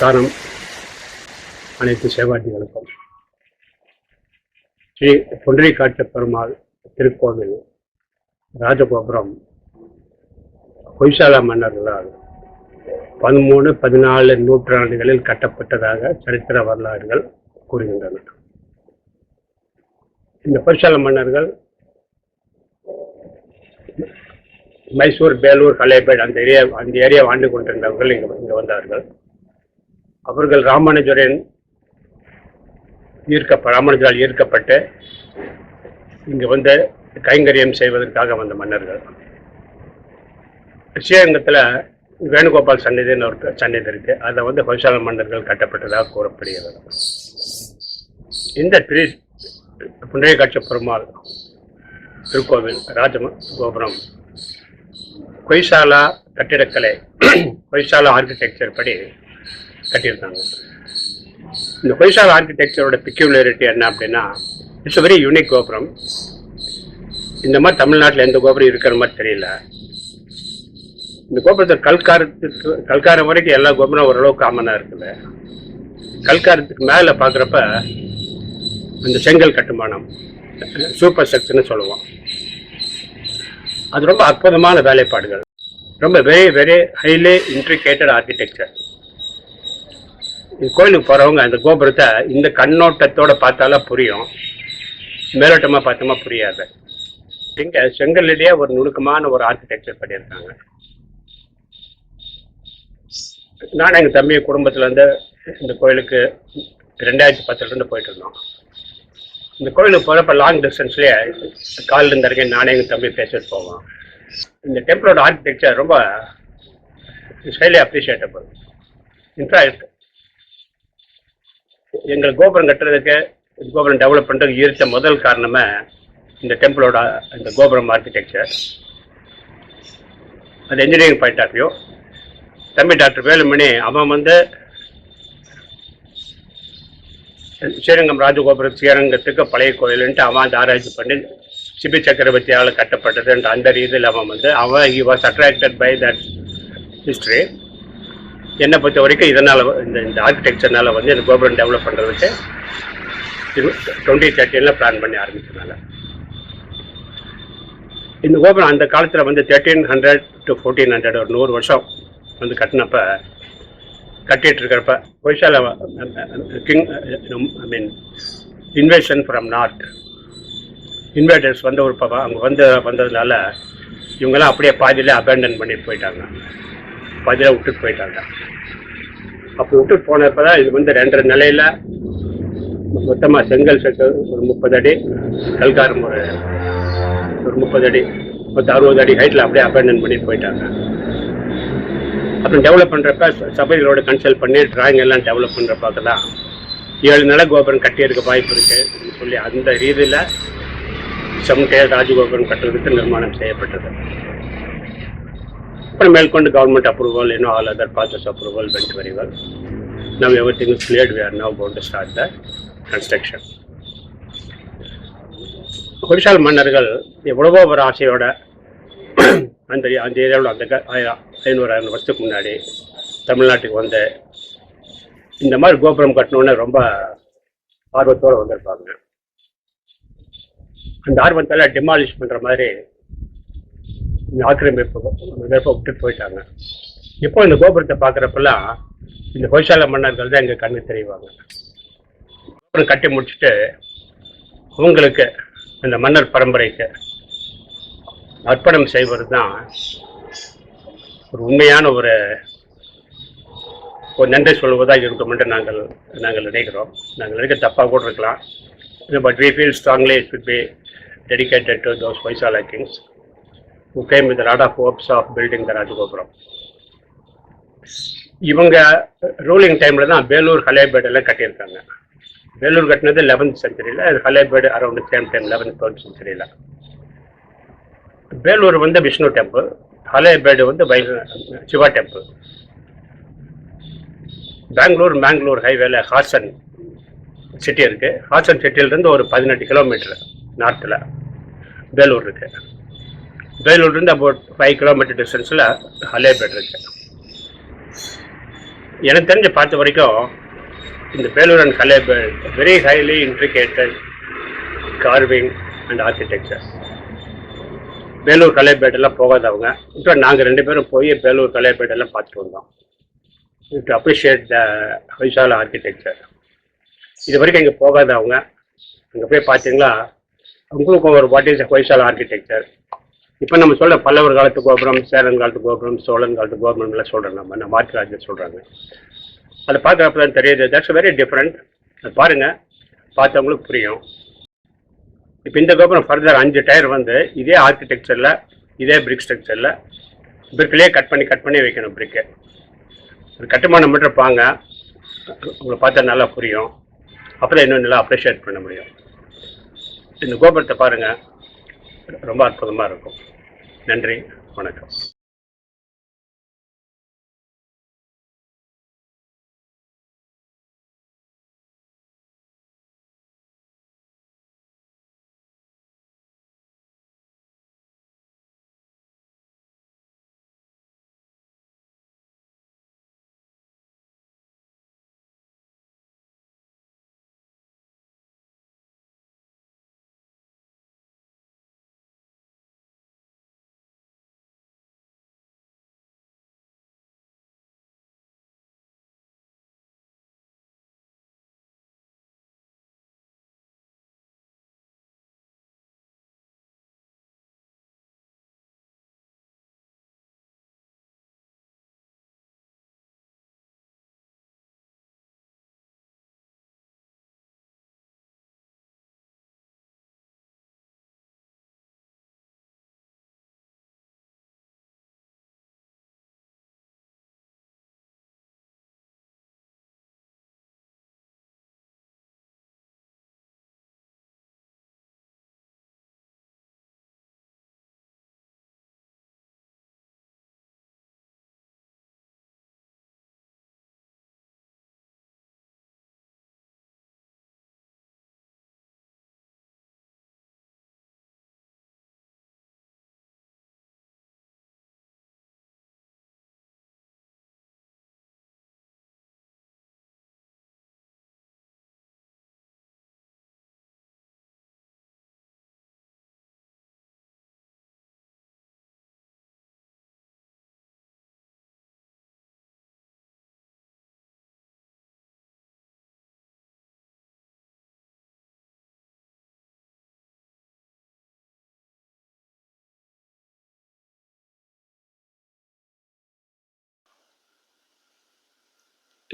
நமஸ்காரம் அனைத்து சேவாதிகளுக்கும். ஸ்ரீ புண்டரீகாட்ச பெருமாள் திருக்கோவில் ராஜகோபுரம் ஹொய்சாலா மன்னர்களால் 13-14 நூற்றாண்டுகளில் கட்டப்பட்டதாக சரித்திர வரலாறுகள் கூறுகின்றன. இந்த ஹொய்சாலா மன்னர்கள் மைசூர், பேலூர், ஹலேபேட் அந்த ஏரியா ஆண்டு கொண்டிருந்தவர்கள் இங்க வந்தார்கள். அவர்கள் ராமானுஜரால் ஈர்க்கப்பட்டு இங்கு வந்து கைங்கரியம் செய்வதற்காக வந்த மன்னர்கள். ஸ்ரீரங்கத்தில் வேணுகோபால் சன்னிதின்னு ஒரு சன்னிதி இருக்கு. அதை வந்து ஹொய்சாலா மன்னர்கள் கட்டப்பட்டதாக கூறப்படுகிறது. இந்த புண்டரீகாட்ச பெருமாள் திருக்கோவில் ராஜகோபுரம் ஹொய்சாலா கட்டிடக்கலை, ஹொய்சாலா ஆர்கிடெக்சர் படி கட்டியிருக்காங்க. இந்த ஹொய்சாலா ஆர்கிடெக்சரோட பிக்யூலரிட்டி என்ன அப்படின்னா, இட்ஸ் வெரி யூனிக் கோபுரம். இந்த மாதிரி தமிழ்நாட்டில் எந்த கோபுரம் இருக்கிற மாதிரி தெரியல. இந்த கோபுரத்தை கல்காரம் வரைக்கும் எல்லா கோபுரம் ஓரளவுக்கு காமனாக இருக்குது. கல்காரத்துக்கு மேலே பார்க்குறப்ப அந்த செங்கல் கட்டுமானம், சூப்பர் ஸ்ட்ரக்சர்னு சொல்லுவோம், அது ரொம்ப அற்புதமான வேலைப்பாடுகள், ரொம்ப வெரி வெரி ஹைலி இன்ட்ரிகேட்டட் ஆர்கிடெக்சர். கோயிலுக்கு போகிறவங்க அந்த கோபுரத்தை இந்த கண்ணோட்டத்தோடு பார்த்தாலும் புரியும், மேலோட்டமாக பார்த்தோமா புரியாது. இங்கே செங்கல்லையே ஒரு நுணுக்கமான ஒரு ஆர்கிடெக்சர் பண்ணியிருக்காங்க. நான் எங்கள் தம்பி குடும்பத்துலேருந்து இந்த கோயிலுக்கு 2010 போயிட்டு இருந்தோம். இந்த கோயிலுக்கு போகிறப்ப லாங் டிஸ்டன்ஸ்லேயே காலில் இருந்த வரைக்கும் நானே எங்கள் தம்பி பேசிட்டு போவோம். இந்த டெம்பிளோட ஆர்கிடெக்சர் ரொம்ப ஹைலி அப்ரிஷியேட்டபிள். இன்ஃபேக்ட் எங்கள் கோபுரம் கட்டுறதுக்கு, கோபுரம் டெவலப் பண்ணுறதுக்கு ஈர்த்த முதல் காரணமே இந்த டெம்பிளோட இந்த கோபுரம் ஆர்கிடெக்சர். அது என்ஜினியரிங் பாயிண்ட் ஆஃப் வியூ. தம்பி டாக்டர் வேலுமணி அவன் வந்து ஸ்ரீரங்கம் ராஜகோபுரம் ஸ்ரீரங்கத்துக்கு பழைய கோயிலுன்ட்டு அவன் அந்த ஆராய்ச்சி பண்ணி சிபி சக்கரவர்த்தியால் கட்டப்பட்டதுன்ற அந்த ரீதியில் அவன் he was attracted by that history. என்னை பொறுத்த வரைக்கும் இதனால் இந்த ஆர்கிடெக்சர்னால வந்து இந்த கோபுரம் டெவலப் பண்ணுறதுக்கு 2013 பிளான் பண்ணி ஆரம்பிச்சதுனால இந்த கோபுரம் அந்த காலத்தில் வந்து 1300 to 1400 ஒரு 100 வருஷம் வந்து கட்டிட்டு இருக்கிறப்ப Hoysala king invasion from north invaders வந்து ஒரு அங்கே வந்ததுனால இவங்கெல்லாம் அப்படியே பாதியில் அபேண்டன் பண்ணிட்டு போயிட்டாங்க, பாதியில் விட்டுட்டு போயிட்டாங்க. அப்போ விட்டுட்டு போனப்போ தான் இது வந்து 2 நிலையில் மொத்தமாக செங்கல் செட்டு ஒரு 30 அடி, கல்காரம் ஒரு 30 அடி, 60 அடி ஹைட்டில் அப்படியே அபேண்டன் பண்ணிட்டு போயிட்டாங்க. அப்புறம் டெவலப் பண்ணுறப்ப சபைகளோட கன்சல்ட் பண்ணி டிராயிங் எல்லாம் டெவலப் பண்ணுறப்பாக்க தான் 7 நில கோபுரம் கட்டியிருக்க வாய்ப்பு இருக்குன்னு சொல்லி அந்த ரீதியில் சமுட்டையர் ராஜகோபுரம் கட்டுறதுக்கு நிர்மாணம் செய்யப்பட்டது. அப்புறம் மேற்கொண்டு கவர்மெண்ட் அப்ரூவல், இன்னும் all other process approval went very well. Now everything is cleared. We are now going to start the construction. Hoysala மன்னர்கள் எவ்வளவோ ஒரு ஆசையோட அந்த ஏரியாவில் அந்த 500-1000 வருஷத்துக்கு முன்னாடி தமிழ்நாட்டுக்கு வந்து இந்த மாதிரி கோபுரம் கட்டணுன்னு ரொம்ப ஆர்வத்தோடு வந்திருப்பாங்க. அந்த ஆர்வத்தால் டிமாலிஷ் பண்ணுற மாதிரி ஆக்கிரமிப்பு விட்டுட்டு போயிட்டாங்க. இப்போ இந்த கோபுரத்தை பார்க்குறப்பெல்லாம் இந்த ஹொய்சாலா மன்னர்கள் தான் எங்கள் கண்ணு தெரிவாங்க. கோபுரம் கட்டி முடிச்சுட்டு அவங்களுக்கு அந்த மன்னர் பரம்பரைக்கு அர்ப்பணம் செய்வது தான் ஒரு உண்மையான ஒரு நன்றி சொல்வதாக இருக்கும் என்று நாங்கள் நினைக்கிறோம். நாங்கள் நினைக்க தப்பாக கூட இருக்கலாம். But we feel strongly it should be dedicated to those Hoysala kings who came with a lot of hopes of building the Rajagopuram. இவங்க ரூலிங் டைமில் தான் பேலூர், ஹலேபேட் எல்லாம் கட்டியிருக்காங்க. பேலூர் கட்டினது 11th century, Halebid around same time 11th 12th century. Belur வந்து Vishnu temple, ஹலேபேடு வந்து Siva temple. Mangalore ஹைவேல Haasan city இருக்குது. ஹாசன் சிட்டியிலேருந்து ஒரு 18 கிலோமீட்டர் நார்த்தில் பேலூர் இருக்குது. வேலூர்லேருந்து அபவுட் 5 கிலோமீட்டர் டிஸ்டன்ஸில் ஹலேபேட் இருக்குது. எனக்கு தெரிஞ்ச பார்த்த வரைக்கும் இந்த Belur and Halebid very highly intricated carving and architecture. Belur கலைப்பேட்டெல்லாம் போகாதவங்க இப்போ நாங்கள் 2 பேரும் போய் பேலூர் கலைப்பேட்டெல்லாம் பார்த்துட்டு வந்தோம் to appreciate the Hoysala architecture. இது வரைக்கும் இங்கே போகாதவங்க அங்கே போய் பார்த்தீங்களா உங்களுக்கு ஒரு வாட் இஸ் ஹொய்சாலா ஆர்கிடெக்சர். இப்போ நம்ம சொல்ல பல்லவர் காலத்து கோபுரம், சேரன் காலத்து கோபுரம், சோழன் காலத்து கோபுரம்லாம் சொல்கிறோம். நம்ம மார்க்கராஜர் சொல்கிறாங்க. அதை பார்க்குறப்ப தான் தெரியுது தட்ஸ் வெரி டிஃப்ரெண்ட். அது பாருங்கள், பார்த்தவங்களுக்கு புரியும். இப்போ இந்த கோபுரம் ஃபர்தர் 5 டயர் வந்து இதே ஆர்கிடெக்சரில், இதே பிரிக் ஸ்ட்ரக்சரில் பிரிக்கிலே கட் பண்ணி வைக்கணும். பிரிக்கு கட்டுமானம் மட்டும் பாங்க உங்களை பார்த்தா நல்லா புரியும். அப்புறம் இன்னும் நல்லா அப்ரிஷியேட் பண்ண முடியும். இந்த கோபுரத்தை பாருங்கள், ரொம்ப அற்புதமாக இருக்கும். நன்றி, வணக்கம்.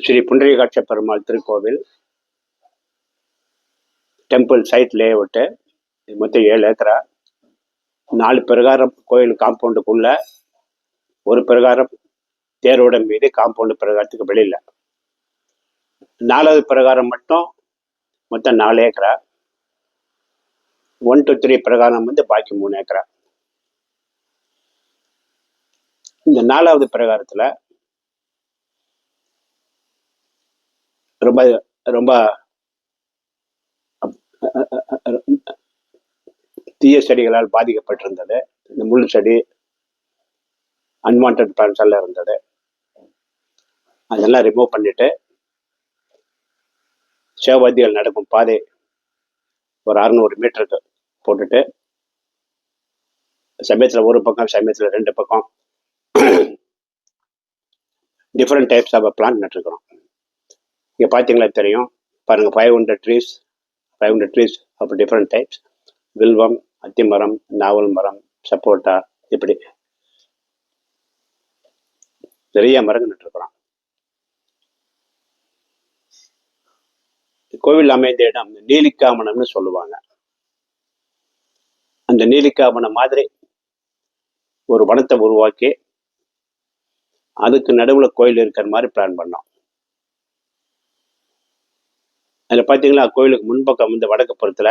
ஸ்ரீ புண்டரீகாட்ச பெருமாள் திருக்கோவில் டெம்பிள் சைட் லேஅவுட்டு. இது மொத்தம் 7 ஏக்கரா. 4 பிரகாரம் கோயில் காம்பவுண்டுக்குள்ள, ஒரு பிரகாரம் தேரோட மீது காம்பவுண்டு பிரகாரத்துக்கு வெளியில். 4வது பிரகாரம் மட்டும் மொத்தம் 4 ஏக்கரா. 1 to 3 பிரகாரம் வந்து பாக்கி 3 ஏக்கரா. இந்த 4வது பிரகாரத்தில் ரொம்ப ரொம்ப தீய செடிகளால் பாதிக்கப்பட்டிருந்தது. இந்த முள் செடி, அன்வான்ட் பிளான்ஸ் எல்லாம் இருந்தது. அதெல்லாம் ரிமூவ் பண்ணிட்டு சேவாதிகள் நடக்கும் பாதை ஒரு 600 மீட்டருக்கு போட்டுட்டு, சமயத்தில் ஒரு பக்கம், சமயத்தில் 2 பக்கம் டிஃப்ரெண்ட் டைப்ஸ் ஆஃப் பிளான்ட் நட்டுருக்கிறோம். இங்கே பார்த்தீங்களா தெரியும் பாருங்கள், 500 ட்ரீஸ் ஆஃப் டிஃப்ரெண்ட் டைப்ஸ். வில்வம், அத்திமரம், நாவல் மரம், சப்போட்டா, இப்படி நிறைய மரங்கள் நட்டுருக்கிறோம். கோவில் அமைந்த இடம் நீலிக்காமணம்னு சொல்லுவாங்க. அந்த நீலிக்காமணம் மாதிரி ஒரு வனத்தை உருவாக்கி அதுக்கு நடுவில் கோயில் இருக்கிற மாதிரி பிளான் பண்ணோம். அதில் பார்த்தீங்களா, கோயிலுக்கு முன்பக்கம் வந்து வடக்கு புறத்தில்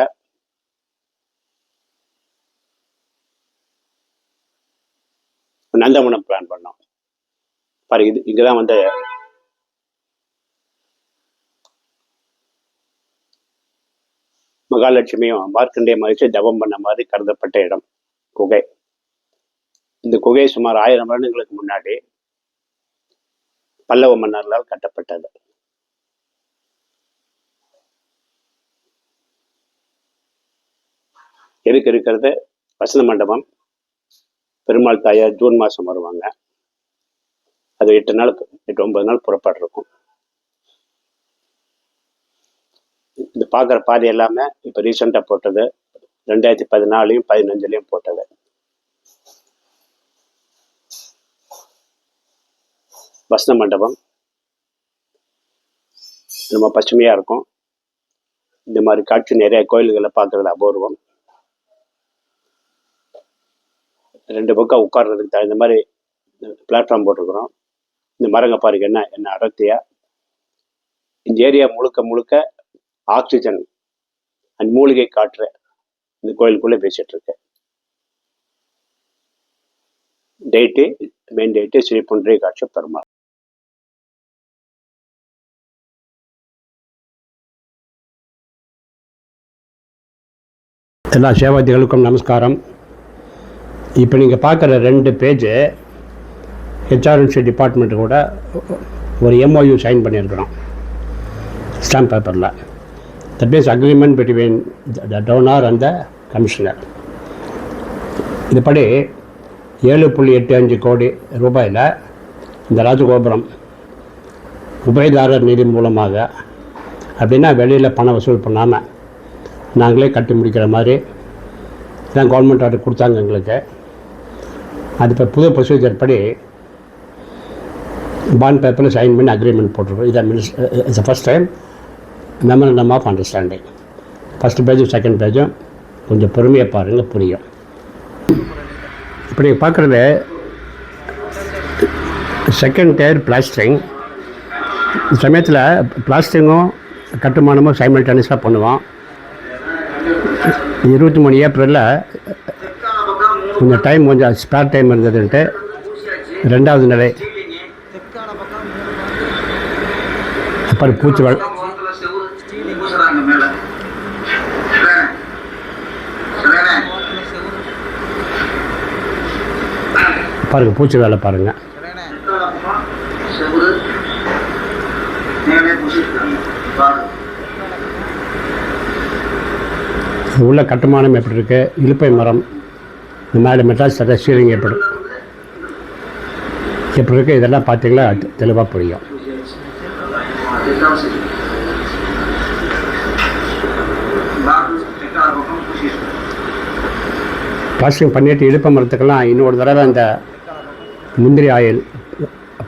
நந்தவனம் பிளான் பண்ணோம். பாருங்க, இது இங்கதான் வந்து மகாலட்சுமியும் மார்க்கண்டேய மகிழ்ச்சி தவம் பண்ண மாதிரி கருதப்பட்ட இடம் குகை. இந்த குகை சுமார் 1000 வருடங்களுக்கு முன்னாடி பல்லவ மன்னர்களால் கட்டப்பட்டது. எதுக்கு இருக்கிறது? வசந்த மண்டபம். பெருமாள் தாயார் ஜூன் மாதம் வருவாங்க. அது 8 8 9 நாள் புறப்பாடு இருக்கும். இந்த பார்க்குற பாதை எல்லாமே இப்போ ரீசெண்டாக போட்டது, 2014 15 போட்டது. வசந்த மண்டபம் ரொம்ப பசுமையாக இருக்கும். இந்த மாதிரி காட்சி நிறைய கோயில்களை பார்க்கறது அபூர்வம். 2 பக்கம் உட்கார்றதுக்கு தகுந்த மாதிரி பிளாட்ஃபார்ம் போட்டிருக்கிறோம். இந்த மரங்க பாருங்க என்ன அடர்த்தியா. இந்த ஏரியா முழுக்க முழுக்க ஆக்சிஜன் அண்ட் மூலிகை காற்று இந்த கோயிலுக்குள்ளே பேசிட்டு இருக்கு. Main deity Shri Pundarikaksha Perumal. எல்லா சேவாதிகளுக்கும் நமஸ்காரம். இப்போ நீங்கள் பார்க்குற 2 பேஜ் ஹெச்ஆர்என்சி டிபார்ட்மெண்ட்டு கூட ஒரு MOU சைன் பண்ணியிருக்கிறோம் ஸ்டாம்ப் பேப்பரில். That means agreement between the donor and the commissioner. இதுபடி 7.85 கோடி ரூபாயில் இந்த ராஜகோபுரம் உபயதாரர் நிதி மூலமாக, அப்படின்னா வெளியில் பணம் வசூல் பண்ணாமல் நாங்களே கட்டி முடிக்கிற மாதிரி தான் கவர்மெண்ட் ஆர்டர் கொடுத்தாங்க எங்களுக்கு. அது இப்போ புது ப்ரொசீஜர் படி பாண்ட் பேப்பரில் சைன் பண்ணி அக்ரிமெண்ட் போட்டிருக்கோம். இதை it's first time memorandum of understanding. First பேஜும் செகண்ட் பேஜும் கொஞ்சம் பொறுமையாக பாருங்கள், புரியும். இப்போ நீங்கள் பார்க்குறது செகண்ட் டயர் பிளாஸ்டரிங். சமயத்தில் பிளாஸ்டரிங்கும் கட்டுமானமும் சைமல்டேனியஸாக பண்ணுவோம். 23 ஏப்ரலில் கொஞ்சம் டைம், கொஞ்சம் ஸ்பேர் டைம் இருந்ததுன்ட்டு 2வது நிலை அப்புறம் பூச்சி பாருங்க, பூச்சி வேலை பாருங்க. உள்ள கட்டுமானம் எப்படி இருக்கு, இலுப்பை மரம், இந்த மாதிரி மெட்டால் சட்ட சீலிங் எப்படி இருக்கு, இதெல்லாம் பார்த்தீங்களா தெளிவாக புரியும். பிளாஸ்டிங் பண்ணிட்டு இழுப்ப மரத்துக்கெல்லாம் இன்னொரு தடவை அந்த முந்திரி ஆயில்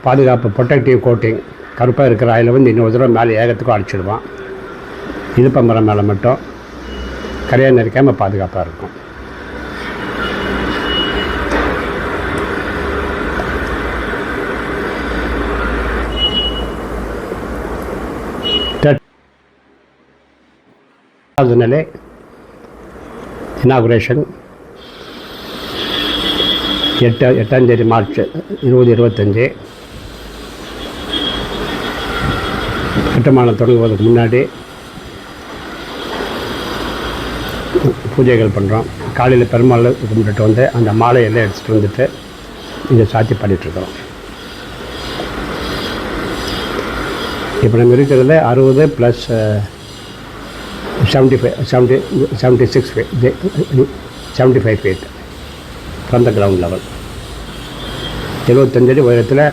பாதுகாப்பு ப்ரொடெக்டிவ் கோட்டிங் கருப்பாக இருக்கிற ஆயிலை வந்து இன்னொரு தடவை மேலே ஏகத்துக்கும் அடிச்சிடுவான். இழுப்ப மரம் மேலே மட்டும் கரையாக நெரிக்காமல் பாதுகாப்பாக இருக்கும். நிலை இனாகுரேஷன் 8ஆம் தேதி மார்ச் 2025. கட்டுமானம் தொடங்குவதற்கு முன்னாடி பூஜைகள் பண்ணுறோம். காலையில் பெருமாள் கும்பிட்டுட்டு வந்து அந்த மாலையெல்லாம் எடுத்துகிட்டு வந்துட்டு இங்கே சாத்தி பண்ணிகிட்ருக்குறோம். இப்போ நம்ம இருக்கிறதுல 60 + 75 feet from the ground level. 75 அடி உயரத்தில்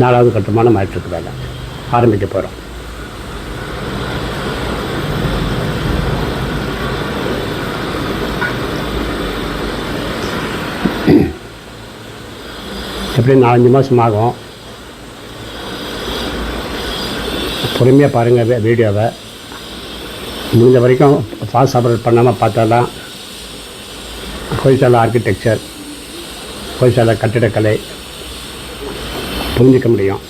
4வது கட்டுமானம் ஆயிட்டுருக்கு. வேலை ஆரம்பிக்க போகிறோம். எப்படி 4-5 மாதம் ஆகும். பொறுமையாக பாருங்கள் வீடியோவை. முடிஞ்ச வரைக்கும் ஃபாஸ்ட் ஆப்ரேட் பண்ணாமல் பார்த்தாதான் கோயில்சாலை ஆர்கிடெக்சர், கோயில்சாலை கட்டிடக்கலை புரிஞ்சிக்க முடியும்.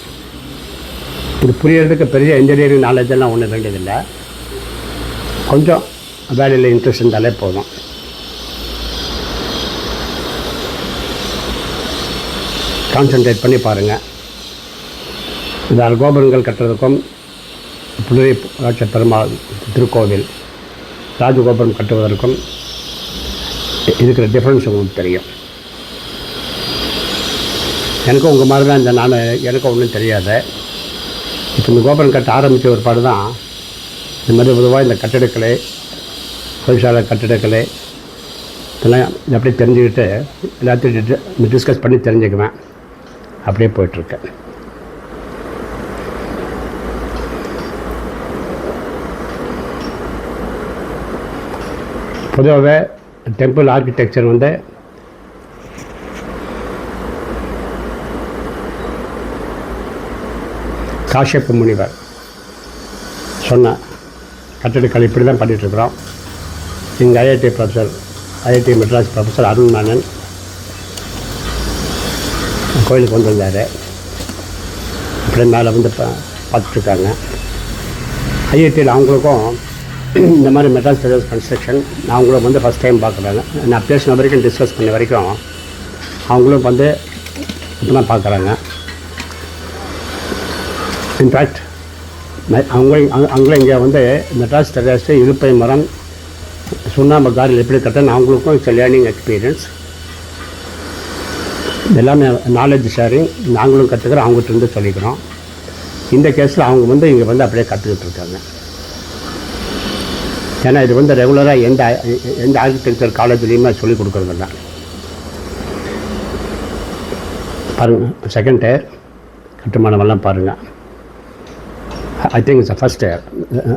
இது புரியறதுக்கு பெரிய இன்ஜினியரிங் நாலேஜெல்லாம் ஒன்றும் வேண்டியதில்லை. கொஞ்சம் வேலையில் இன்ட்ரெஸ்ட் இருந்தாலே போதும். கான்சன்ட்ரேட் பண்ணி பாருங்கள். இந்த கோபுரங்கள் கட்டுறதுக்கும் புண்டரீகாட்ச பெருமாள் திருக்கோவில் ராஜகோபுரம் கட்டுவதற்கும் இருக்கிற டிஃப்ரென்ஸ் உங்களுக்கு தெரியும். எனக்கும் உங்கள் மாதிரி தான் எனக்கும் ஒன்றும் தெரியாது. இப்போ இந்த கோபுரம் கட்ட ஆரம்பித்த ஒரு பாடு தான் இந்த மாதிரி பொதுவாக இந்த கட்டிடக்கலை, தொழிற்சாலை கட்டிடக்கலை இதெல்லாம் அப்படியே தெரிஞ்சுக்கிட்டு எல்லாத்தையும் டிஸ்கஸ் பண்ணி தெரிஞ்சுக்குவேன். அப்படியே போயிட்டுருக்கேன். பொதுவாகவே டெம்பிள் ஆர்கிடெக்சர் வந்து காஷ்யப முனிவர் சொன்ன கட்டிடக்கலை இப்படி தான் பண்ணிகிட்ருக்குறோம். இங்கே ஐஐடி மெட்ராஸ் ப்ரொஃபஸர் அருண் மேனன் கோயிலுக்கு வந்திருந்தார். அப்படியே மேலே வந்து பார்த்துட்ருக்காங்க. ஐஐடியில் அவங்களுக்கும் இந்த மாதிரி மெட்ராஸ் ஃபெடரல் கன்ஸ்ட்ரக்ஷன் அவங்களும் வந்து ஃபஸ்ட் டைம் பார்க்குறாங்க. நான் பேசின வரைக்கும் டிஸ்கஸ் பண்ண வரைக்கும் அவங்களும் வந்து இப்போ தான் பார்க்குறாங்க. இன்ஃபேக்ட் அவங்களும் இங்கே வந்து மெட்ராஸ் டெரஸ்ட்டு இருப்பை மரம் சுண்ணாம்பு காரில் எப்படி கட்டணும் அவங்களுக்கும் இட்ஸ் லேர்னிங் எக்ஸ்பீரியன்ஸ். எல்லாமே நாலேஜ் ஷேரிங் நாங்களும் கற்றுக்கிறோம், அவங்ககிட்ட இருந்து சொல்லிக்கிறோம். இந்த கேஸில் அவங்க வந்து இங்கே வந்து அப்படியே கற்றுக்கிட்டு இருக்காங்க. ஏன்னா இது வந்து ரெகுலராக எந்த ஆர்கிடெக்சர் காலேஜ்லேயுமே சொல்லிக் கொடுக்குறது தான். பாருங்கள், செகண்ட் இயர் கட்டுமானமெல்லாம் பாருங்கள். I think it's first year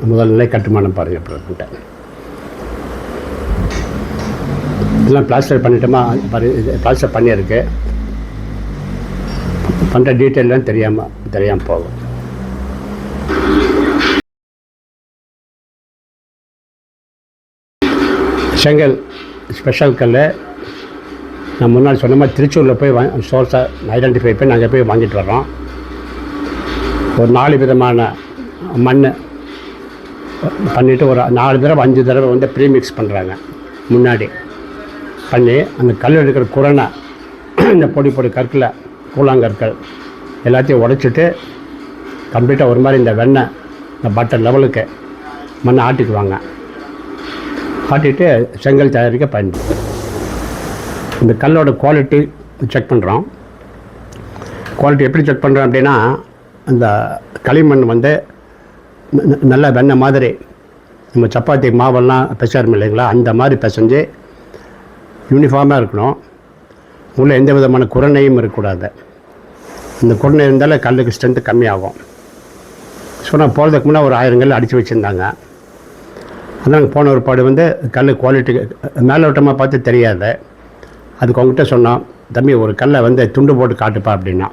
முதல் நிலை கட்டுமானம் பாருங்கள். இப்போ இதெல்லாம் பிளாஸ்டர் பண்ணிட்டோமா, பிளாஸ்டர் பண்ணியிருக்கு. பண்ணுற டீட்டெயிலாம் தெரியாமல் போகும். செங்கல் ஸ்பெஷல் கல் நான் முன்னாடி சொன்ன மாதிரி திருச்சூரில் போய் சோர்ஸை ஐடென்டிஃபை பண்ணி நாங்கள் போய் வாங்கிட்டு வர்றோம். ஒரு 4 விதமான மண் பண்ணிவிட்டு ஒரு 4 தடவை 5 தடவை வந்து ப்ரீமிக்ஸ் பண்ணுறாங்க. முன்னாடி பண்ணி அந்த கல் எடுக்கிற குரணை இந்த பொடி கற்களை கூழாங்கற்கள் எல்லாத்தையும் உடைச்சிட்டு கம்ப்ளீட்டாக ஒரு மாதிரி இந்த வெண்ணெய் இந்த பட்டர் லெவலுக்கு மண்ணை ஆட்டிக்குவாங்க. ஆட்டிட்டு செங்கல் தயாரிக்க பயன்படுது. இந்த கல்லோட குவாலிட்டி செக் பண்ணுறோம். குவாலிட்டி எப்படி செக் பண்ணுறோம் அப்படின்னா, அந்த களிமண் வந்து நல்ல வெண்ணெய் மாதிரி நம்ம சப்பாத்தி மாவெல்லாம் பிசைறோம் இல்லைங்களா, அந்த மாதிரி பிசைஞ்சு யூனிஃபார்மாக இருக்கணும். உள்ளே எந்த விதமான குரணையும் இருக்கக்கூடாது. இந்த குரணை இருந்தாலும் கல்லுக்கு ஸ்ட்ரென்த்து கம்மியாகும். ஸோ நான் போகிறதுக்கு முன்னே ஒரு 1000 கல் அடித்து வச்சுருந்தாங்க. அதனால் போன ஒரு பாடு வந்து கல் குவாலிட்டி மேலோட்டமாக பார்த்து தெரியாது. அதுக்கு அவங்ககிட்ட சொன்னோம், தம்பி ஒரு கல்லை வந்து துண்டு போட்டு காட்டுப்பா அப்படின்னா.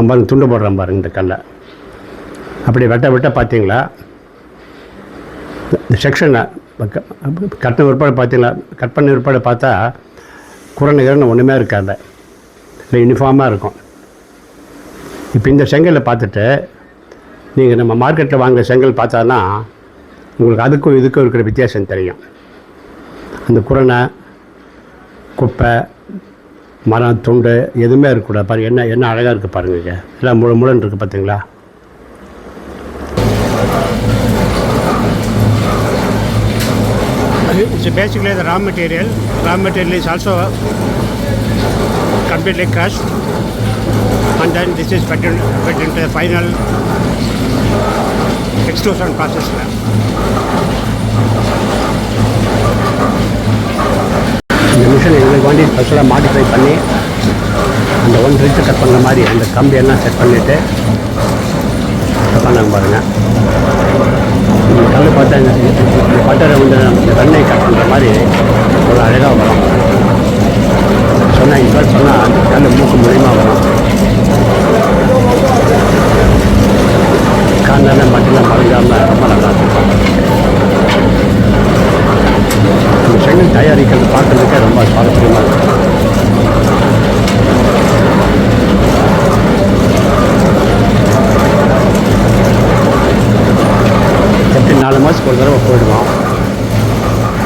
பாருங்க துண்டு போடுறான் பாருங்க இந்த கல்லை. அப்படி வெட்ட பார்த்தீங்களா இந்த செக்ஷனை கட்டின விற்பாடு பார்த்தீங்களா, கட் பண்ண விற்பாடு பார்த்தா குரணை ஒன்றுமே இருக்காது, இல்லை யூனிஃபார்மாக இருக்கும். இப்போ இந்த செங்கலை பார்த்துட்டு நீங்கள் நம்ம மார்க்கெட்டில் வாங்குகிற செங்கல் பார்த்தான்னா உங்களுக்கு அதுக்கும் இதுக்கும் இருக்கிற வித்தியாசம் தெரியும். அந்த குரணை குப்பை மரம் துண்டு எதுவுமே இருக்கக்கூடாது. பாருங்கள் என்ன அழகாக இருக்குது பாருங்க. எல்லாம் முழுன்னு இருக்குது பார்த்தீங்களா. It's basically the raw material. Raw material is also completely crushed, and then this is put into the final extrusion process. இந்த மிஷின் எங்களுக்கு வேண்டி ஸ்பெஷலாக மாடிஃபை பண்ணி அந்த 1 inch கட் பண்ணுற மாதிரி அந்த கம்பியெல்லாம் செட் பண்ணிவிட்டு பண்ணாங்க பாருங்கள். இந்த கல் பார்த்தா இந்த பட்டரை வந்து இந்த வெண்ணெய் கட் பண்ணுற மாதிரி ஒரு அழகாக வரும். சொன்னால் இப்போ சொன்னால் அந்த கல் மூக்கு மூலியமாக வரும். காந்தான மட்டும் மறைஞ்சாமல் ரொம்ப நல்லாயிருக்கும். அந்த செங்கல் தயாரிக்கிறது பார்க்குறதுக்கே ரொம்ப சுவாரஸ்யமாக இருக்கும். எப்படி 4 மாதத்துக்கு ஒரு தடவை போயிடுவோம்,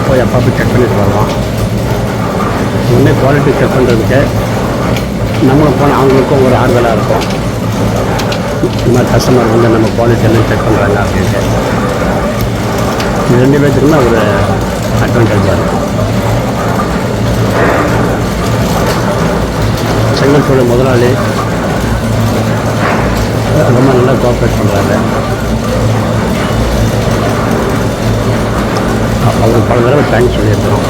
போய் அப்பப்போ செக் பண்ணிட்டு வருவோம். இன்னே குவாலிட்டி செக் பண்ணுறதுக்கு நம்மளும் போனால் அவங்களுக்கும் ஒரு ஆறுதலாக இருக்கும். இந்த மாதிரி கஸ்டமர் வந்து நம்ம குவாலிட்டி எல்லாம் செக் பண்ணுறாங்க அப்படின்ட்டு இது 2 பேர்த்துக்குன்னா ஒரு அட்வான்டேஜாக இருக்கும். ஆஃபீஸோட முதலாளி ரொம்ப நல்லா கோஆப்ரேட் பண்ணுறாங்க. அவங்களுக்கு பல தடவை தேங்க்ஸ் சொல்லியிருக்கிறோம்.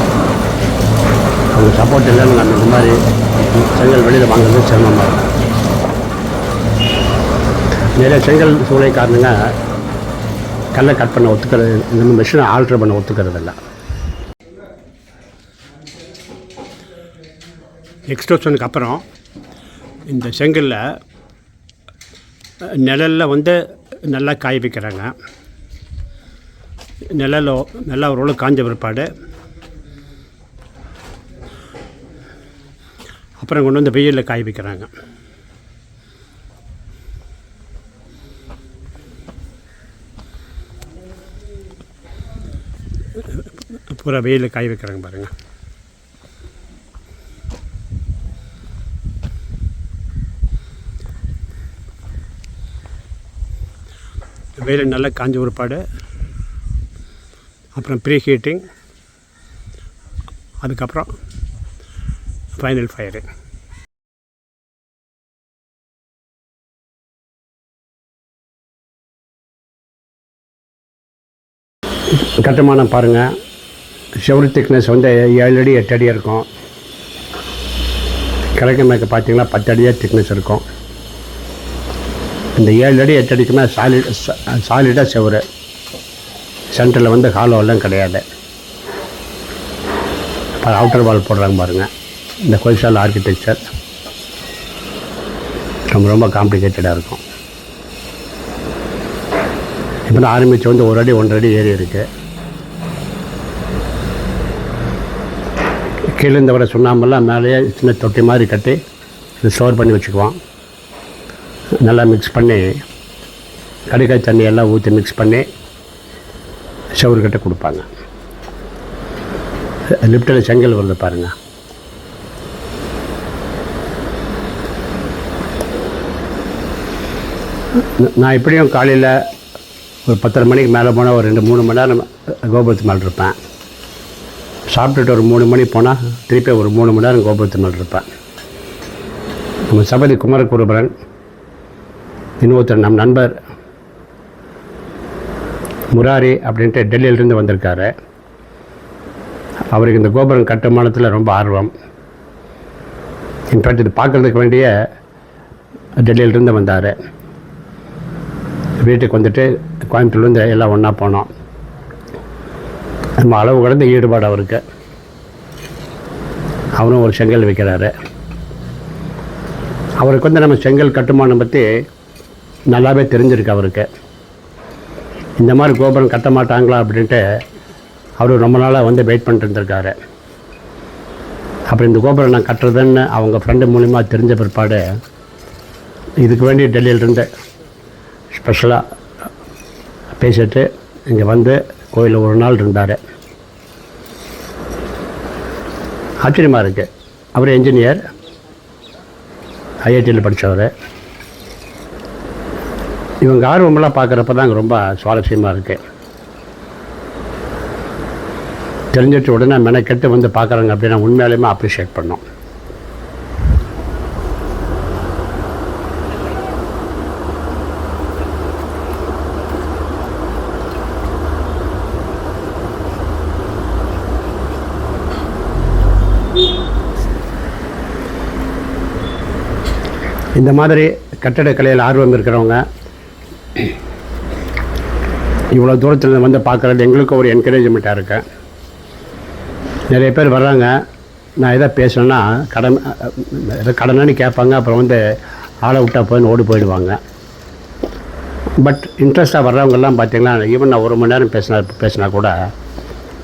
அவங்க சப்போர்ட் இல்லைன்னு நம்ம இந்த மாதிரி செங்கல் வெளியில் வாங்குறது சிரமமாக இருக்கும். நிறைய செங்கல் சூளை காரணங்க கல்லை கட் பண்ண ஒத்துக்கிறது, இந்த மிஷினை ஆல்ட்ரு பண்ண ஒத்துக்கிறது இல்லை. எக்ஸ்ட்ரூஷனுக்கு அப்புறம் இந்த செங்கலில் நிழலில் வந்து நல்லா காய வைக்கிறாங்க. நல்லா ஓரளவு காஞ்ச பிற்பாடு அப்புறம் கொண்டு வந்து வெயிலில் காய வைக்கிறாங்க. பூரா வெயிலில் காய வைக்கிறாங்க பாருங்கள். வெயில் நல்லா காஞ்ச பிற்பாடு அப்புறம் ப்ரீ ஹீட்டிங், அதுக்கப்புறம் ஃபைனல் ஃபயரு. கட்டுமானம் பாருங்கள். செவரு திக்னஸ் வந்து 7 அடி 8 அடி இருக்கும். கிழக்கு மேற்கு பார்த்தீங்கன்னா 10 அடியாக திக்னஸ் இருக்கும். இந்த 7 அடி 8 அடிக்குமே சாலிடாக செவரு. சென்டரில் வந்து ஹாலோவெல்லாம் கிடையாது. அவுட்டர் வால் போடுறாங்க பாருங்கள். இந்த கொய்சால் ஆர்கிடெக்சர் ரொம்ப காம்ப்ளிகேட்டடாக இருக்கும். இப்போ தான் ஆரம்பித்து வந்து 1 அடி 1.5 அடி ஏறி இருக்குது. கீழே இந்த வர சுண்ணாம்பெல்லாம் மேலேயே சின்ன தொட்டி மாதிரி கட்டி ஸ்டோர் பண்ணி வச்சுக்குவோம். நல்லா மிக்ஸ் பண்ணி கடிக்காய் தண்ணி எல்லாம் ஊற்றி மிக்ஸ் பண்ணி ஷவர்கிட்ட கொடுப்பாங்க. லிஃப்ட்டில் செங்கல் வருது பாருங்கள். நான் எப்படியும் காலையில் ஒரு 10:30 மணிக்கு மேலே போனால் ஒரு 2-3 மணி நேரம் கோபுரத்து மேலே இருப்பேன். சாப்பிட்டுட்டு ஒரு 3 மணி போனால் திருப்பி ஒரு 3 மணி நேரம் கோபுரத்து மேலே இருப்பேன். நம்ம சபதி குமரகுருபரன் இன்னொருத்தர் நம் நண்பர் முராரி அப்படின்ட்டு டெல்லியிலேருந்து வந்திருக்காரு. அவருக்கு இந்த கோபுரம் கட்டுமானத்தில் ரொம்ப ஆர்வம். இன்ஃபேக்ட் இது பார்க்குறதுக்கு வேண்டிய டெல்லியிலேருந்து வந்தார். வீட்டுக்கு வந்துட்டு கோயம்புத்தூர்லேருந்து எல்லாம் ஒன்றா போனோம். நம்ம அளவு கடந்த ஈடுபாடு அவருக்கு. அவரும் ஒரு செங்கல் வைக்கிறாரு. அவருக்கு வந்து நம்ம செங்கல் கட்டுமானம் பற்றி நல்லாவே தெரிஞ்சிருக்கு அவருக்கு. இந்த மாதிரி கோபுரம் கட்ட மாட்டாங்களா அப்படின்ட்டு அவர் ரொம்ப நாளாக வந்து வெயிட் பண்ணிட்டு இருந்திருக்காரு. அப்புறம் இந்த கோபுரம் நான் கட்டுறதுன்னு அவங்க ஃப்ரெண்டு மூலிமா தெரிஞ்ச பிற்பாடு இதுக்கு வேண்டி டெல்லியிலிருந்து ஸ்பெஷலாக பேசிட்டு இங்கே வந்து கோயிலில் ஒரு நாள் இருந்தார். ஆச்சரியமாக இருக்குது. அவர் என்ஜினியர், ஐஐடியில் படித்தவர். இவங்க ஆர்வமெல்லாம் பார்க்குறப்ப தான் ரொம்ப சுவாரஸ்யமாக இருக்குது. தெரிஞ்சிட்டு உடனே மெனக்கெட்டு வந்து பார்க்குறாங்க அப்படின்னா உண்மையாலுமே அப்ரிஷியேட் பண்ணோம். இந்த மாதிரி கட்டடக்கலையில் ஆர்வம் இருக்கிறவங்க இவ்வளோ தூரத்தில் வந்து பார்க்குறது எங்களுக்கு ஒரு என்கரேஜ்மெண்ட்டாக இருக்கு. நிறைய பேர் வர்றாங்க, நான் எதாவது பேசுனேன்னா கடனான்னு கேட்பாங்க. அப்புறம் வந்து ஆளை விட்டா போயின்னு ஓடி போயிடுவாங்க. பட் இன்ட்ரெஸ்ட்டாக வர்றவங்கெல்லாம் பார்த்திங்கன்னா ஈவன் நான் 1 மணி நேரம் பேசினா கூட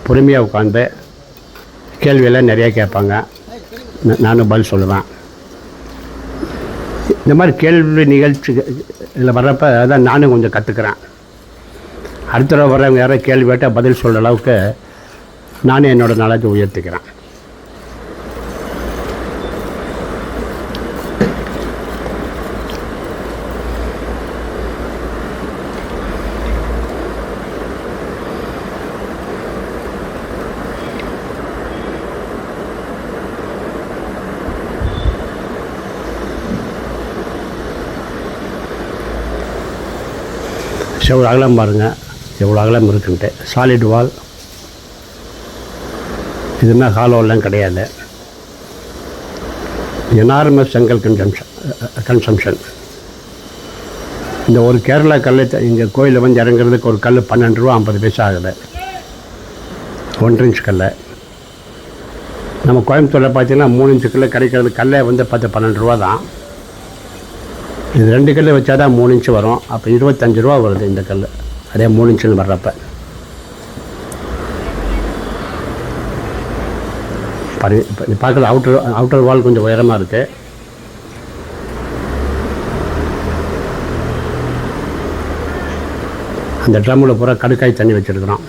பொறுமையாக உட்காந்து கேள்வியெல்லாம் நிறையா கேட்பாங்க. நானும் பதில் சொல்லுவேன். இந்த மாதிரி கேள்வி நிகழ்ச்சி இதில் வர்றப்ப அதான் நானும் கொஞ்சம் கற்றுக்கிறேன். அடுத்த தடவை வர்றவங்க யாராவது கேள்வி கேட்டால் பதில் சொல்கிற அளவுக்கு நானே என்னோடய நாலேஜை உயர்த்திக்கிறேன். செவ்வளோ அகலம் பாருங்கள், எவ்வளோ அகலம் இருக்குன்ட்டு. சாலிட் வால், இதுனா ஹாலோலாம் கிடையாது. எனார்மஸ் செங்கல் கன்சம்ஷன். இந்த ஒரு கேரளா கல் இங்கே கோயிலில் வந்து இறங்குறதுக்கு ஒரு கல் 12 ரூபா 50 பைசா ஆகுது, 1 இன்ச் கல். நம்ம கோயம்புத்தூரில் பார்த்தீங்கன்னா 3 இன்ச்சு கல் கிடைக்கிறது கல்லை வந்து 12 ரூபா தான். இது 2 கல் வச்சா தான் 3 இன்ச்சு வரும். அப்போ 25 ரூபா வருது இந்த கல், அதே 3 இன்ச்சுன்னு வர்றப்ப. இப்போ பார்க்குறது அவுட்டர் வால் கொஞ்சம் உயரமாக இருக்குது. அந்த ட்ரம்மில் பூரா கடுக்காய் தண்ணி வச்சுருக்குறோம்.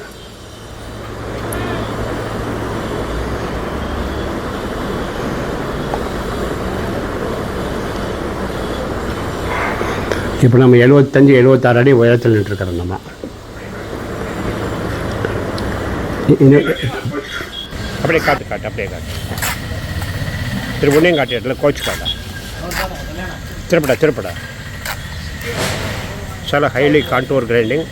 இப்போ நம்ம 75-76 அடி உயரத்தில் நின்றுருக்கிறோம். நம்ம அப்படியே காட்டு அப்படியே காட்டு. திருப்பணியும் காட்டு இடத்துல கோச்சு காட்டா திருப்படா. Shala highly contour grinding.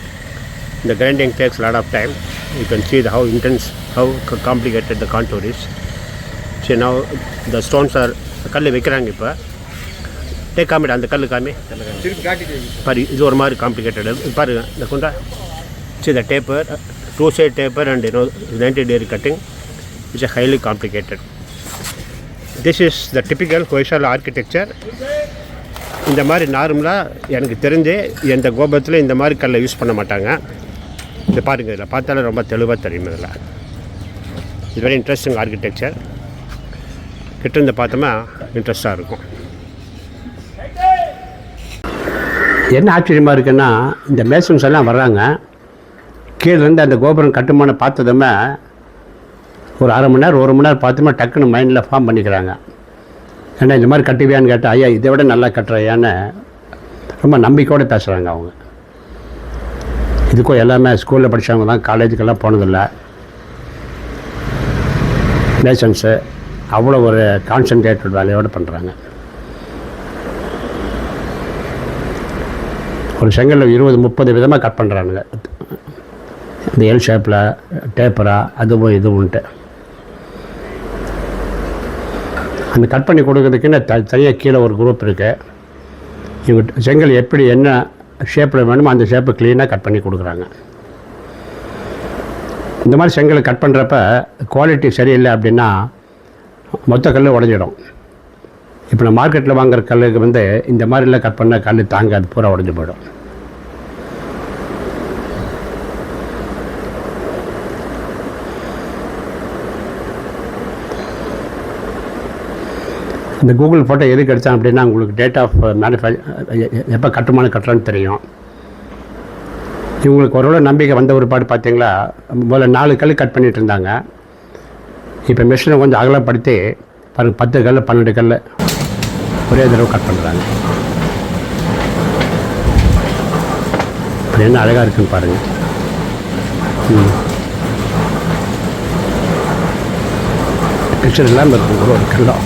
The grinding takes a lot of time. You can see how intense, how complicated the contour is. See now the stones are kallu வைக்கிறாங்க. இப்போ டேக் காமிடா, அந்த கல்லு காமி பாரு, இது ஒரு மாதிரி காம்ப்ளிகேட்டட் பாருங்க. இந்த குண்டா see the taper, 2-side taper and 90-degree cutting, which is highly complicated. This is the typical Hoysala architecture. இந்த மாதிரி நார்மலாக எனக்கு தெரிஞ்சு எந்த கோபுரத்தில் இந்த மாதிரி கல்லை யூஸ் பண்ண மாட்டாங்க. இது பாருங்கள், இதில் பார்த்தாலும் ரொம்ப தெளிவாக தெரியும். இதில் இது வெரி இன்ட்ரெஸ்டிங் ஆர்கிடெக்சர். கிட்டேருந்து பார்த்தோமா இன்ட்ரெஸ்டாக இருக்கும். என்ன ஆச்சரியமாக இருக்குன்னா, இந்த மேசன்ஸ் எல்லாம் வர்றாங்க, கீழேருந்து அந்த கோபுரம் கட்டுமானம் பார்த்ததுமே ஒரு 1/2 மணி நேரம் 1 மணி நேரம் பார்த்துமா டக்குன்னு மைண்டில் ஃபார்ம் பண்ணிக்கிறாங்க. ஏன்னா இந்த மாதிரி கட்டுவியான்னு கேட்டால், ஐயா இதை விட நல்லா கட்டுறையான்னு ரொம்ப நம்பிக்கையோடு பேசுகிறாங்க அவங்க. இதுக்கும் எல்லாமே ஸ்கூலில் படித்தவங்க தான், காலேஜுக்கெல்லாம் போனதில்லை. மேசன்ஸு அவ்வளோ ஒரு கான்சன்ட்ரேட்டட் வேலையோடு பண்ணுறாங்க. ஒரு செங்கலில் 20-30 விதமாக கட் பண்ணுறானுங்க. இந்த எல் ஷேப்பில், டேப்பராக, அதுவும் இதுவும்ன்ட்டு. அந்த கட் பண்ணி கொடுக்குறதுக்குன்னு தனியாக கீழே ஒரு குரூப் இருக்குது. இவங்க செங்கல் எப்படி என்ன ஷேப்பில் வேணுமோ அந்த ஷேப்பை க்ளீனாக கட் பண்ணி கொடுக்குறாங்க. இந்த மாதிரி செங்கலை கட் பண்ணுறப்ப குவாலிட்டி சரியில்லை அப்படின்னா மொத்த கல் உடஞ்சிடும். இப்போ நான் மார்க்கெட்டில் வாங்குகிற கல்லுக்கு வந்து இந்த மாதிரிலாம் கட் பண்ண கல் தாங்காது, பூரா உடஞ்சி போயிடும். இந்த கூகுள் ஃபோட்டோ எதுக்கு எடுத்தேன் அப்படின்னா, உங்களுக்கு டேட் ஆஃப் எப்போ கட்டுமானம் கட்டுறான்னு தெரியும். இவங்களுக்கு ஒரு நம்பிக்கை வந்த ஒரு பாடு பார்த்தீங்களா, முதல்ல 4 கல் கட் பண்ணிகிட்டு இருந்தாங்க. இப்போ மிஷினை கொஞ்சம் அகலப்படுத்தி பாருங்கள், 10 கல் 12 கல் ஒரே தடவை கட் பண்ணுறாங்க. இப்போ என்ன அழகாக இருக்குன்னு பாருங்கள். பிக்சர் இல்லாமல் இருக்கும் ஒரு கல்லம்.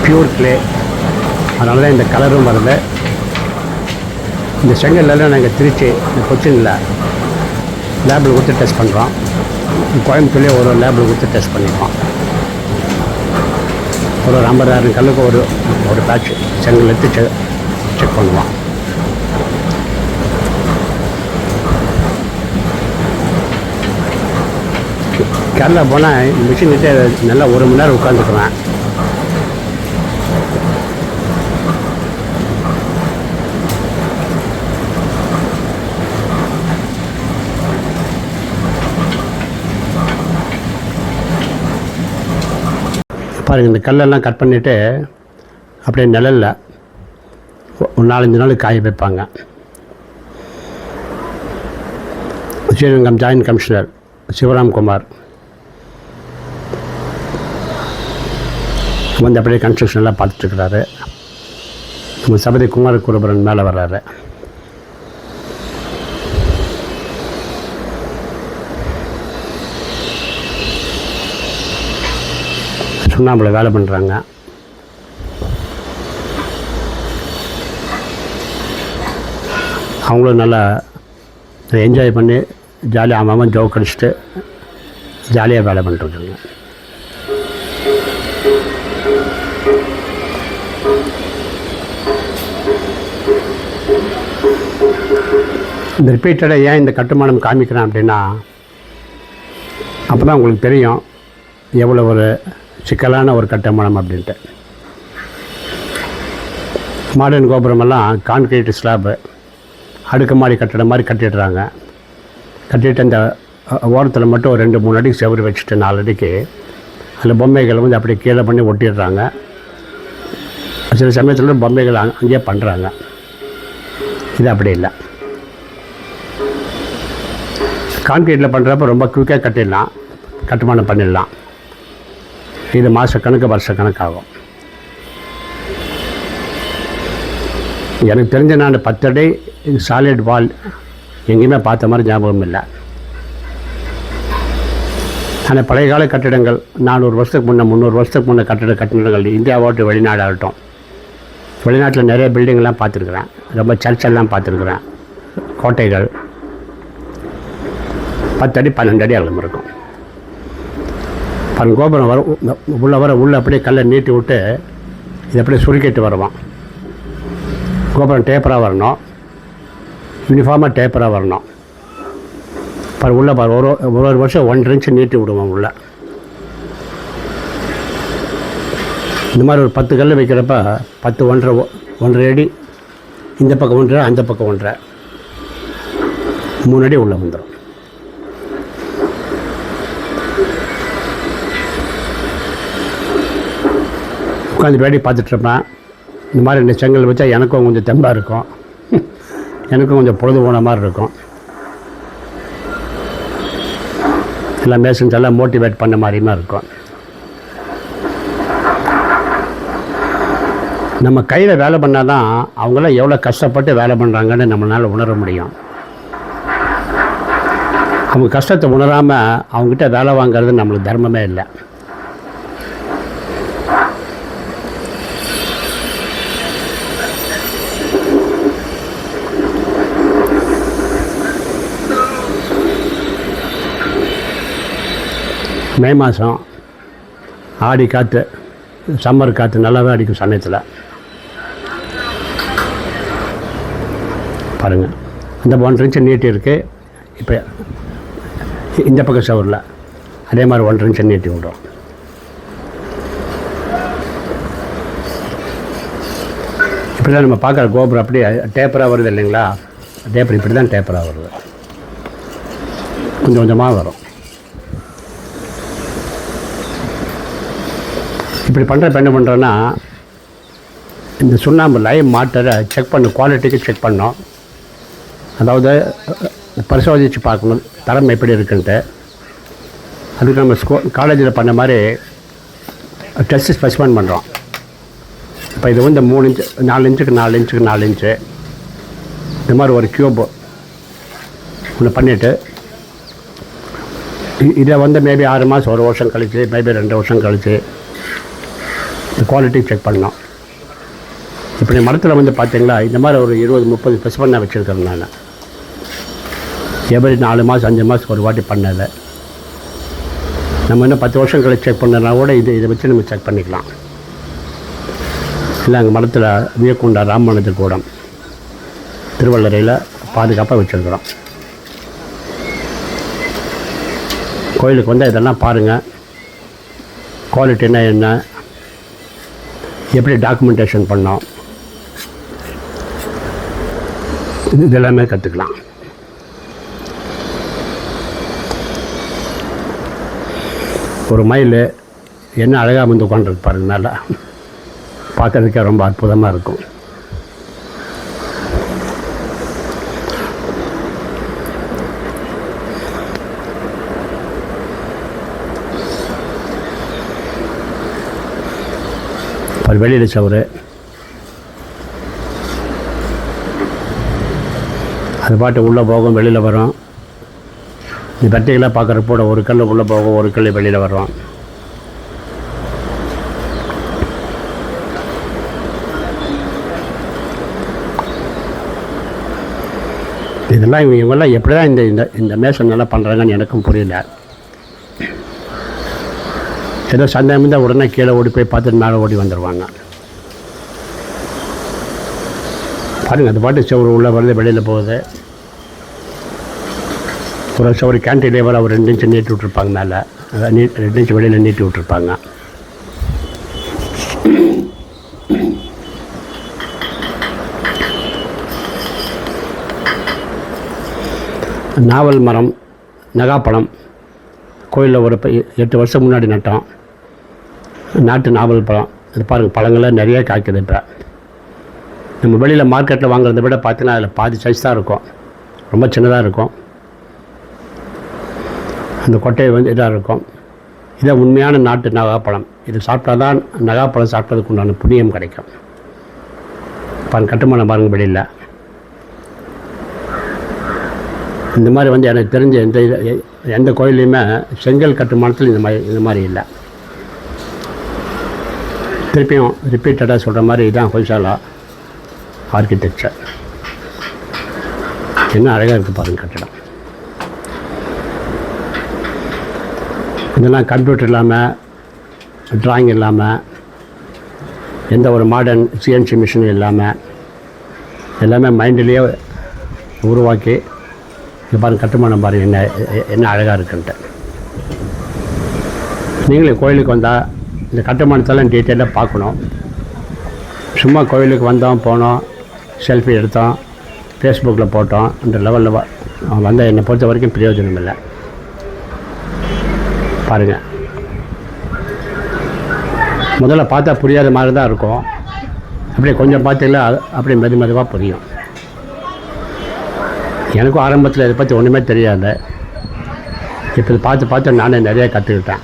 பியூர் கிளே, அதனால தான் இந்த கலரும் வருது. இந்த செங்கல்லாம் நாங்கள் திருச்சி இந்த கொச்சினில் லேபில் கொடுத்து டெஸ்ட் பண்ணுறோம். கோயம்புத்தூர்லேயே ஒரு லேபில் கொடுத்து டெஸ்ட் பண்ணியிருக்கோம். ஒரு 50,000 கல்லுக்கு ஒரு பேட்ச் செங்கல் எடுத்து செக் பண்ணுவோம். கேரளா போனால் மிஷின் கிட்டே நல்லா 1 மணி நேரம் உட்காந்துக்குவேன். பாருங்கள், இந்த கல்லெல்லாம் கட் பண்ணிவிட்டு அப்படியே நிழலில் ஒரு 4-5 நாள் காய வைப்பாங்க. ஸ்ரீரங்கம் ஜாயின்ட் கமிஷனர் சிவராம் குமார் வந்து அப்படியே கன்ஸ்ட்ரக்ஷன்லாம் பார்த்துட்ருக்கிறாரு. நம்ம சபதி குமார குருபரன் மேலே வர்றாரு. சுண்ணாம்பில் வேலை பண்ணுறாங்க. அவங்களும் நல்லா என்ஜாய் பண்ணி ஜாலியாக அவன் ஜோக் அடிச்சுட்டு ஜாலியாக வேலை பண்ணிட்டுருக்காங்க. இந்த ரிப்பீட்டடாக ஏன் இந்த கட்டுமானம் காமிக்கிறேன் அப்படின்னா, அப்போ தான் உங்களுக்கு தெரியும் எவ்வளோ ஒரு சிக்கலான ஒரு கட்டுமானம் அப்படின்ட்டு. மாடர்ன் கோபுரமெல்லாம் கான்கிரீட் ஸ்லாப்பு அடுக்குமாடி கட்டிடம் மாதிரி கட்டிடுறாங்க. கட்டிட்டு அந்த ஓரத்தில் மட்டும் ஒரு 2-3 அடிக்கு செவரு வச்சுட்டு 4 அடிக்கு அதில் பொம்மைகளை வந்து அப்படியே கீழே பண்ணி ஒட்டிடுறாங்க. சில சமயத்தில் பொம்மைகள் அங்கேயே பண்ணுறாங்க. இது அப்படி இல்லை. கான்கிரீட்டில் பண்ணுறப்ப ரொம்ப குயிக்காக கட்டிடலாம், கட்டுமானம் பண்ணிடலாம். இது மாதக்கணக்கு வருஷக்கணக்காகும். எனக்கு தெரிஞ்ச நான் 10 அடி சாலிட் வால் எங்கேயுமே பார்த்த மாதிரி ஞாபகம் இல்லை. ஆனால் பழைய கால கட்டிடங்கள் 400 வருஷத்துக்கு முன்னே 300 வருஷத்துக்கு முன்னே கட்டிடங்கள் இந்தியாவோட்டு வெளிநாடாகட்டும், வெளிநாட்டில் நிறைய பில்டிங்லாம் பார்த்துருக்குறேன். ரொம்ப சர்ச்செல்லாம் பார்த்துருக்குறேன். கோட்டைகள் 10 அடி 12 அடி அளவு இருக்கும். பாருங்க, கோபுரம் உள்ள அப்படியே கல்லை நீட்டி விட்டு இது அப்படியே சுருக்கிட்டு வருவான். கோபுரம் டேப்பராக வரணும், யூனிஃபார்மாக டேப்பராக வரணும். பாரு உள்ளே பாரு, ஒரு வருஷம் 1.5 இன்ச்சு நீட்டி விடுவோம் உள்ள. இந்த மாதிரி ஒரு 10 கல் வைக்கிறப்ப 10 1.5 அடி இந்த பக்கம் 1.5 அந்த பக்கம் 1.5 3 அடி உள்ளே வந்துடும். உட்காந்து வேடி பார்த்துட்ருப்பேன். இந்த மாதிரி 2 செங்கல் வச்சா எனக்கும் கொஞ்சம் தெம்பாக இருக்கும், எனக்கும் கொஞ்சம் பொழுது போன மாதிரி இருக்கும். எல்லாம் மேசன்ஸ் எல்லாம் மோட்டிவேட் பண்ண மாதிரியுமா இருக்கும். நம்ம கையில் வேலை பண்ணால் தான் அவங்களாம் எவ்வளோ கஷ்டப்பட்டு வேலை பண்ணுறாங்கன்னு நம்மளால் உணர முடியும். அவங்க கஷ்டத்தை உணராமல் அவங்ககிட்ட வேலை வாங்கிறது நம்மளுக்கு தர்மமே இல்லை. மே மாதம் ஆடி காற்று, சம்மர் காற்று நல்லாவே அடிக்கும் சமயத்தில். பாருங்கள், அந்த 1.5 இன்ச்சு நீட்டி இருக்குது. இப்போ இந்த பக்கம் சவரில் அதே மாதிரி 1.5 இன்ச்சு நீட்டி விடுறோம். இப்படி தான் நம்ம பார்க்குற கோபுரம் அப்படியே டேப்பராக வருது இல்லைங்களா? டேப்பர் இப்படி தான் டேப்பராக வருது, கொஞ்சம் கொஞ்சமாக வரும். இப்படி பண்ணுறப்ப என்ன பண்ணுறோன்னா, இந்த சுண்ணாம்பு லைவ் மாட்டரை செக் பண்ண குவாலிட்டிக்கு செக் பண்ணோம். அதாவது பரிசோதித்து பார்க்கணும் தரம் எப்படி இருக்குன்ட்டு. அதுக்கு நம்ம காலேஜில் பண்ண மாதிரி டெஸ்ட் ஸ்பெசிஃபைன் பண்ணுறோம். இப்போ இது வந்து 3 இன்ச்சு 4 இன்ச்சுக்கு 4 இன்ச்சுக்கு 4 இன்ச்சு இந்த மாதிரி ஒரு க்யூப் ஒன்று பண்ணிவிட்டு இதை வந்து மேபி 6 மாதம் 1 வருஷம் கழிச்சு, மேபி 2 வருஷம் கழிச்சு இந்த குவாலிட்டி செக் பண்ணோம். இப்படி மரத்தில் வந்து பார்த்தீங்களா, இந்த மாதிரி ஒரு 20-30 ஸ்பெசிஃபைன் வச்சுருக்கேன் நான். எவரி 4 மாதம் 5 மாதத்துக்கு ஒரு வாட்டி பண்ணலை. நம்ம இன்னும் 10 வருஷம் கழிச்சு செக் பண்ணனா கூட இதை வச்சு நம்ம செக் பண்ணிக்கலாம். இல்லை, அங்கே மரத்தில் வியக்குண்டா ராமானுஜர் கூடம் திருவள்ளரையில் பாதுகாப்பாக வச்சுருக்குறோம். கோயிலுக்கு வந்து இதெல்லாம் பாருங்கள், குவாலிட்டின்னா என்ன, எப்படி டாக்குமெண்டேஷன் பண்ணோம், இது எல்லாமே கற்றுக்கலாம். ஒரு மயில் என்ன அழகாக வந்து உட்காந்துருக்கு பாருங்க, நல்லா பார்க்கறதுக்கே ரொம்ப அற்புதமாக இருக்கும். ஒரு வெளியில் சவுறு, அது பாட்டு உள்ளே போகும் வெளியில் வரும். இந்த பட்டிகளாக பார்க்குறப்போட ஒரு கல் உள்ளே போகும், ஒரு கல் வெளியில் வரும். இதெல்லாம் இவங்கெல்லாம் எப்படி தான் இந்த இந்த இந்த மேசன் நல்லா பண்ணுறாங்கன்னு எனக்கும் புரியல. ஏதோ சந்தேகம் இருந்தால் உடனே கீழே ஓடி போய் பார்த்துட்டு மேலே ஓடி வந்துடுவாங்க. பாருங்கள், அது பாட்டு சவுறு உள்ளே வருது, வெளியில் போகுது. ஒரு சவுறு கேன்டிலேவர் அவர் 2 இன்ச்சு நீட்டி விட்ருப்பாங்க மேலே, அதான் 2 இன்ச்சு வெளியில் நீட்டி விட்ருப்பாங்க. நாவல் மரம், நகாப்பழம் கோயிலில் ஒரு 8 வருஷம் முன்னாடி நட்டோம். நாட்டு நாவல் பழம், இது பாருங்கள் பழங்கள்லாம் நிறைய காய்க்குது. இப்போ நம்ம வெளியில் மார்க்கெட்டில் வாங்குறத விட பார்த்தீங்கன்னா அதில் பாதி சைஸ் தான் இருக்கும், ரொம்ப சின்னதாக இருக்கும். அந்த கொட்டை வந்து இதாக இருக்கும். இதான் உண்மையான நாட்டு நகாப்பழம். இது சாப்பிட்டா தான் நகாப்பழம் சாப்பிட்டதுக்கு உண்டான புண்ணியம் கிடைக்கும். பாருங்கள், கட்டுமானம் பாருங்கள் வெளியில். இந்த மாதிரி வந்து எனக்கு தெரிஞ்ச எந்த கோயிலையுமே செங்கல் கட்டுமானத்தில் இந்த மாதிரி இல்லை. திருப்பியும் ரிப்பீட்டடாக சொல்கிற மாதிரி இதுதான் ஹொய்சாலா ஆர்கிடெக்சர். என்ன அழகாக இருக்குது பாருங்கள் கட்டிடம். இதெல்லாம் கம்ப்யூட்டர் இல்லாமல், ட்ராயிங் இல்லாமல், எந்த ஒரு மாடர்ன் சிஎன்சி மிஷினும் இல்லாமல், எல்லாமே மைண்டிலேயே உருவாக்கி இது பாருங்கள் கட்டுமானம் பாருங்கள் என்ன அழகாக இருக்குன்ட்டு. நீங்களே கோயிலுக்கு வந்தால் இந்த கட்டுமானத்தெல்லாம் டீட்டெயிலாக பார்க்கணும். சும்மா கோயிலுக்கு வந்தோம், போனோம், செல்ஃபி எடுத்தோம், ஃபேஸ்புக்கில் போட்டோம் அந்த லெவலில் வந்தால் என்னை பொறுத்த வரைக்கும் பிரயோஜனம் இல்லை. பாருங்கள், முதல்ல பார்த்தா புரியாத மாதிரி தான் இருக்கும். அப்படியே கொஞ்சம் பார்த்தீங்களா அப்படியே மெதுவாக புரியும். எனக்கும் ஆரம்பத்தில் இதை பற்றி ஒன்றுமே தெரியாது. இப்போ இதை பார்த்து நானே நிறைய கற்றுக்கிட்டேன்.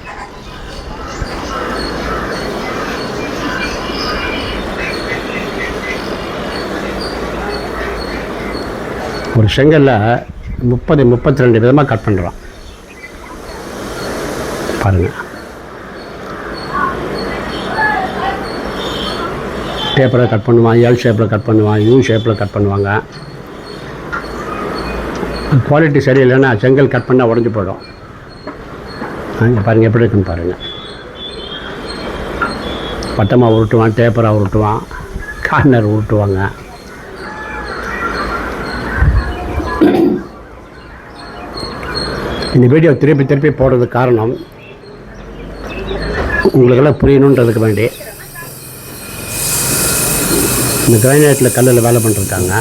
ஒரு செங்கல்ல 32 விதமாக கட் பண்ணுறோம் பாருங்கள். பேப்பரை கட் பண்ணுவான், எல் ஷேப்பில் கட் பண்ணுவான், யூ ஷேப்பில் கட் பண்ணுவாங்க. குவாலிட்டி சரியில்லைன்னா செங்கல் கட் பண்ணால் உடஞ்சி போயிடும். இங்கே பாருங்கள் எப்படி இருக்குன்னு பாருங்கள். பட்டமாக உருட்டுவான், டேப்பராக உருட்டுவான், கார்னர் உருட்டுவாங்க. இந்த வீடியோ திருப்பி போடுறதுக்கு காரணம் உங்களுக்கெல்லாம் புரியணுன்றதுக்கு வேண்டி. இந்த கிரானைட்டில் கல்லில் வேலை பண்ணிருக்காங்க.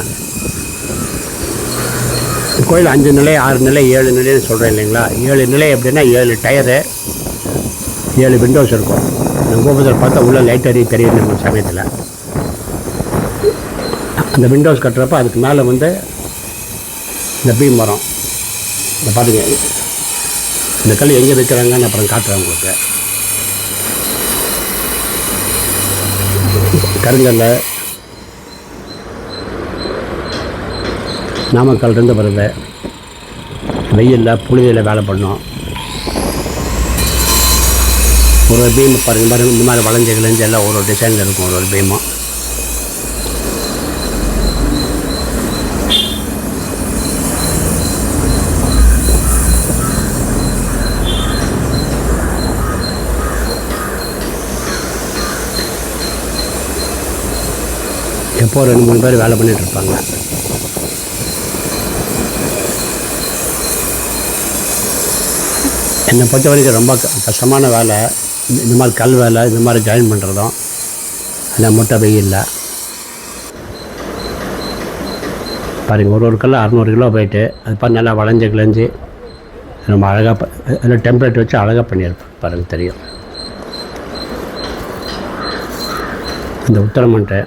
கோயில் 5 நிலை, 6 நிலை, 7 நிலைன்னு சொல்கிறேன் இல்லைங்களா. 7 நிலை அப்படின்னா 7 டயரு, 7 விண்டோஸ் இருக்கும். இந்த கோபுரத்தில் பார்த்தா உள்ள லைட் தெரியும் நம்ம சமயத்தில். அந்த விண்டோஸ் கட்டுறப்ப அதுக்கு மேலே வந்து இந்த பீம் வரும். இந்த பாருங்க, இந்த கல் எங்கே வைக்கிறாங்கன்னு அப்புறம் காட்டுறேன் உங்களுக்கு. கருங்கல்ல நாமக்கல் இருந்து வருது. வெயிலில் புழுதியில் வேலை பண்ணோம். ஒரு பீம் பாருங்கள், இந்த மாதிரி வளைஞ்சு எல்லாம் ஒரு டிசைனில் இருக்கும் ஒரு பீமும். எப்போ 2-3 பேர் வேலை பண்ணிகிட்டு இருப்பாங்க. என்னை பொறுத்த வரைக்கும் ரொம்ப கஷ்டமான வேலை இந்த மாதிரி கல் வேலை, இந்த மாதிரி ஜாயின் பண்ணுறதும். அந்த முட்டை வெயில்ல பாருங்கள், ஒரு கல் 600 கிலோ போயிட்டு அது பாரு நல்லா வளைஞ்சு ரொம்ப அழகாக அதில் டெம்ப்ளேட் வச்சு அழகாக பண்ணியிருப்பேன் பாருங்கள், தெரியும். இந்த உத்தரமன்ட்டு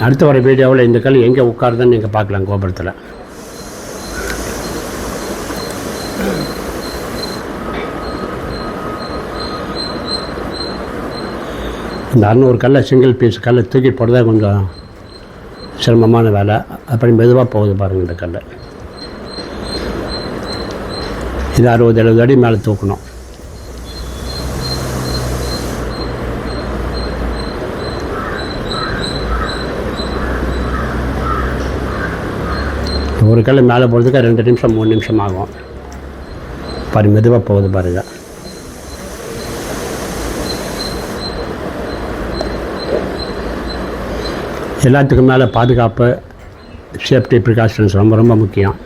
அடுத்த வர வீடியோவில் இந்த கல் எங்கே உட்காருதுன்னு நீங்கள் பார்க்கலாம். கோபுரத்தில் இந்த 600 கல்லை சிங்கிள் பீஸ் கல்லை தூக்கி போடுறதா கொஞ்சம் சிரமமான வேலை. அப்படி மெதுவாக போகுது பாருங்கள் இந்த கல்லை. இது 60-70 அடி மேலே தூக்கணும். ஒரு கல் மேலே போகிறதுக்கு 2 நிமிஷம் 3 நிமிஷம் ஆகும். மெதுவாக போகுது பாருங்கள். எல்லாத்துக்கும் மேலே பாதுகாப்பு, சேஃப்டி ப்ரிகாஷன்ஸ் ரொம்ப ரொம்ப முக்கியம்.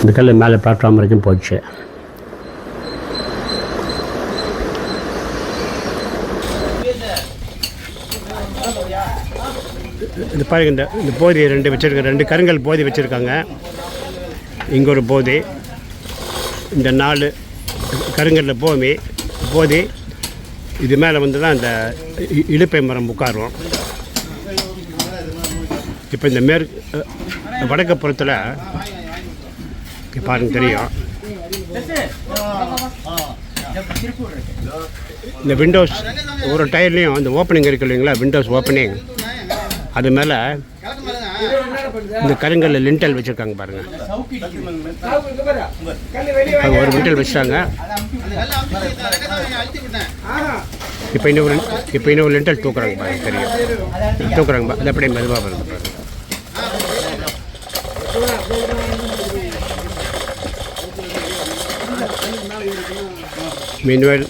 இந்த கல் மேலே பிளாட்ஃபார்ம் வரைக்கும் போச்சு. இது பாருங்க, இந்த போதி 2 வச்சுருக்காங்க, 2 கருங்கல் போதி வச்சுருக்காங்க. இங்கே ஒரு போதி, இந்த 4 கருங்கல்ல போதி இது மேலே வந்து தான் இந்த இலுப்பை மரம் உட்காரும். இப்போ இந்த வடக்கு புறத்தில் பாருங்க தெரியும், இந்த விண்டோஸ் ஒரு டயர்லேயும் இந்த ஓப்பனிங் இருக்குது இல்லைங்களா, விண்டோஸ் ஓப்பனிங், அது மேலே இந்த கருங்கல்ல லிண்டல் வச்சுருக்காங்க பாருங்கள். அது ஒரு லிண்டல் வச்சுட்டாங்க. இப்போ இன்னொரு லிண்டல் தூக்குறாங்க பாருங்க, தெரியும் தூக்குறாங்க. அது அப்படியே மெதுவாக வருது பாருங்க. மீன்வேல்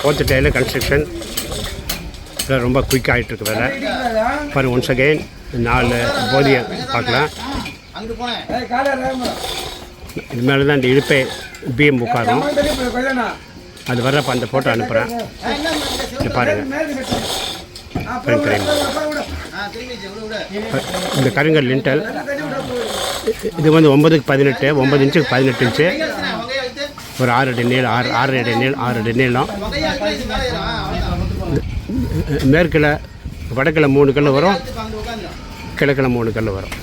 4th டேயில் கன்ஸ்ட்ரக்ஷன் ரொம்ப குயிக்காக ஆகிட்டுருக்கு வேலை பாருங்கள். ஒன்ஸ் அகெயின் 4 போதியை பார்க்கலாம். இது மேலே தான் இந்த இழுப்பை பிஎம் உட்காரும். அது வர்றப்போ அந்த ஃபோட்டோ அனுப்புகிறேன், பாருங்கள். தெரியும் இந்த கருங்கல் லிண்டல் இது வந்து 9க்கு 18, 9 இன்ச்சுக்கு 18 இன்ச்சு, ஒரு 6 அடி நீளம், 6 அடி நீளம். மேற்கில் வடக்கில் 3 கல் வரும், கிழக்கில் 3 கல் வரும்.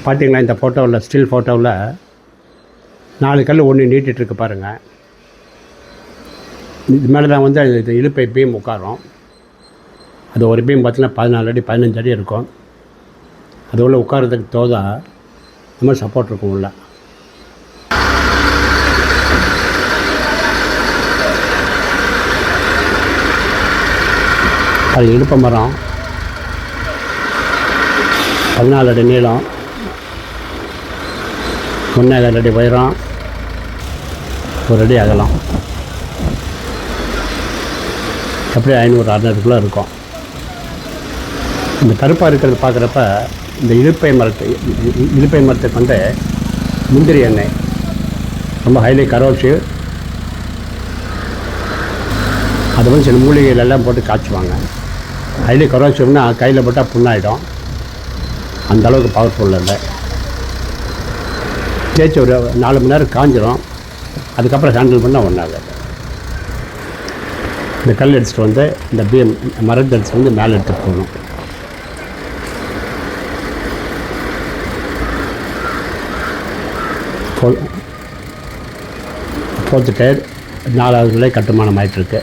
பார்த்தீங்களா இந்த ஃபோட்டோவில், ஸ்டில் ஃபோட்டோவில் 4 கல் ஒன்று நீட்டிகிட்ருக்கு பாருங்கள். இது மேலே தான் வந்து இது இழுப்பை பீம் உட்காரும். அது ஒரு பீம் பார்த்தீங்கன்னா 14 அடி 15 அடி இருக்கும். அது உள்ள உட்காரத்துக்கு தோதா இந்த மாதிரி சப்போர்ட் இருக்கும் உள்ள. அது இழுப்ப மரம் 14 அடி நீளம், 1.25 அடி உயரம், 1 அடி அகலம், அப்படியே 500-600 இருக்கும். இந்த கருப்பாக இருக்கிறது பார்க்குறப்ப இந்த இழுப்பை மரத்துக்கு வந்து முந்திரி எண்ணெய் ரொம்ப ஹைலி கரோசிவ். அது வந்து சில மூலிகைகள் எல்லாம் போட்டு காய்ச்சுவாங்க. ஹைலி கரோசிவ்னா கையில் போட்டால் புண்ணாயிடும், அந்த அளவுக்கு பவர்ஃபுல் இல்லை. தேய்ச்சி ஒரு 4 மணி நேரம் காஞ்சிடும், அதுக்கப்புறம் ஹேண்டில் பண்ணால் ஒன்றாகாது. இந்த கல் எடுத்துகிட்டு வந்து இந்த மரத்தை எடுத்துகிட்டு வந்து மேலே எடுத்துகிட்டு போகணும். ஃபோர்த் டயர் 4வது நிலை கட்டுமானம் ஆகிட்டுருக்கு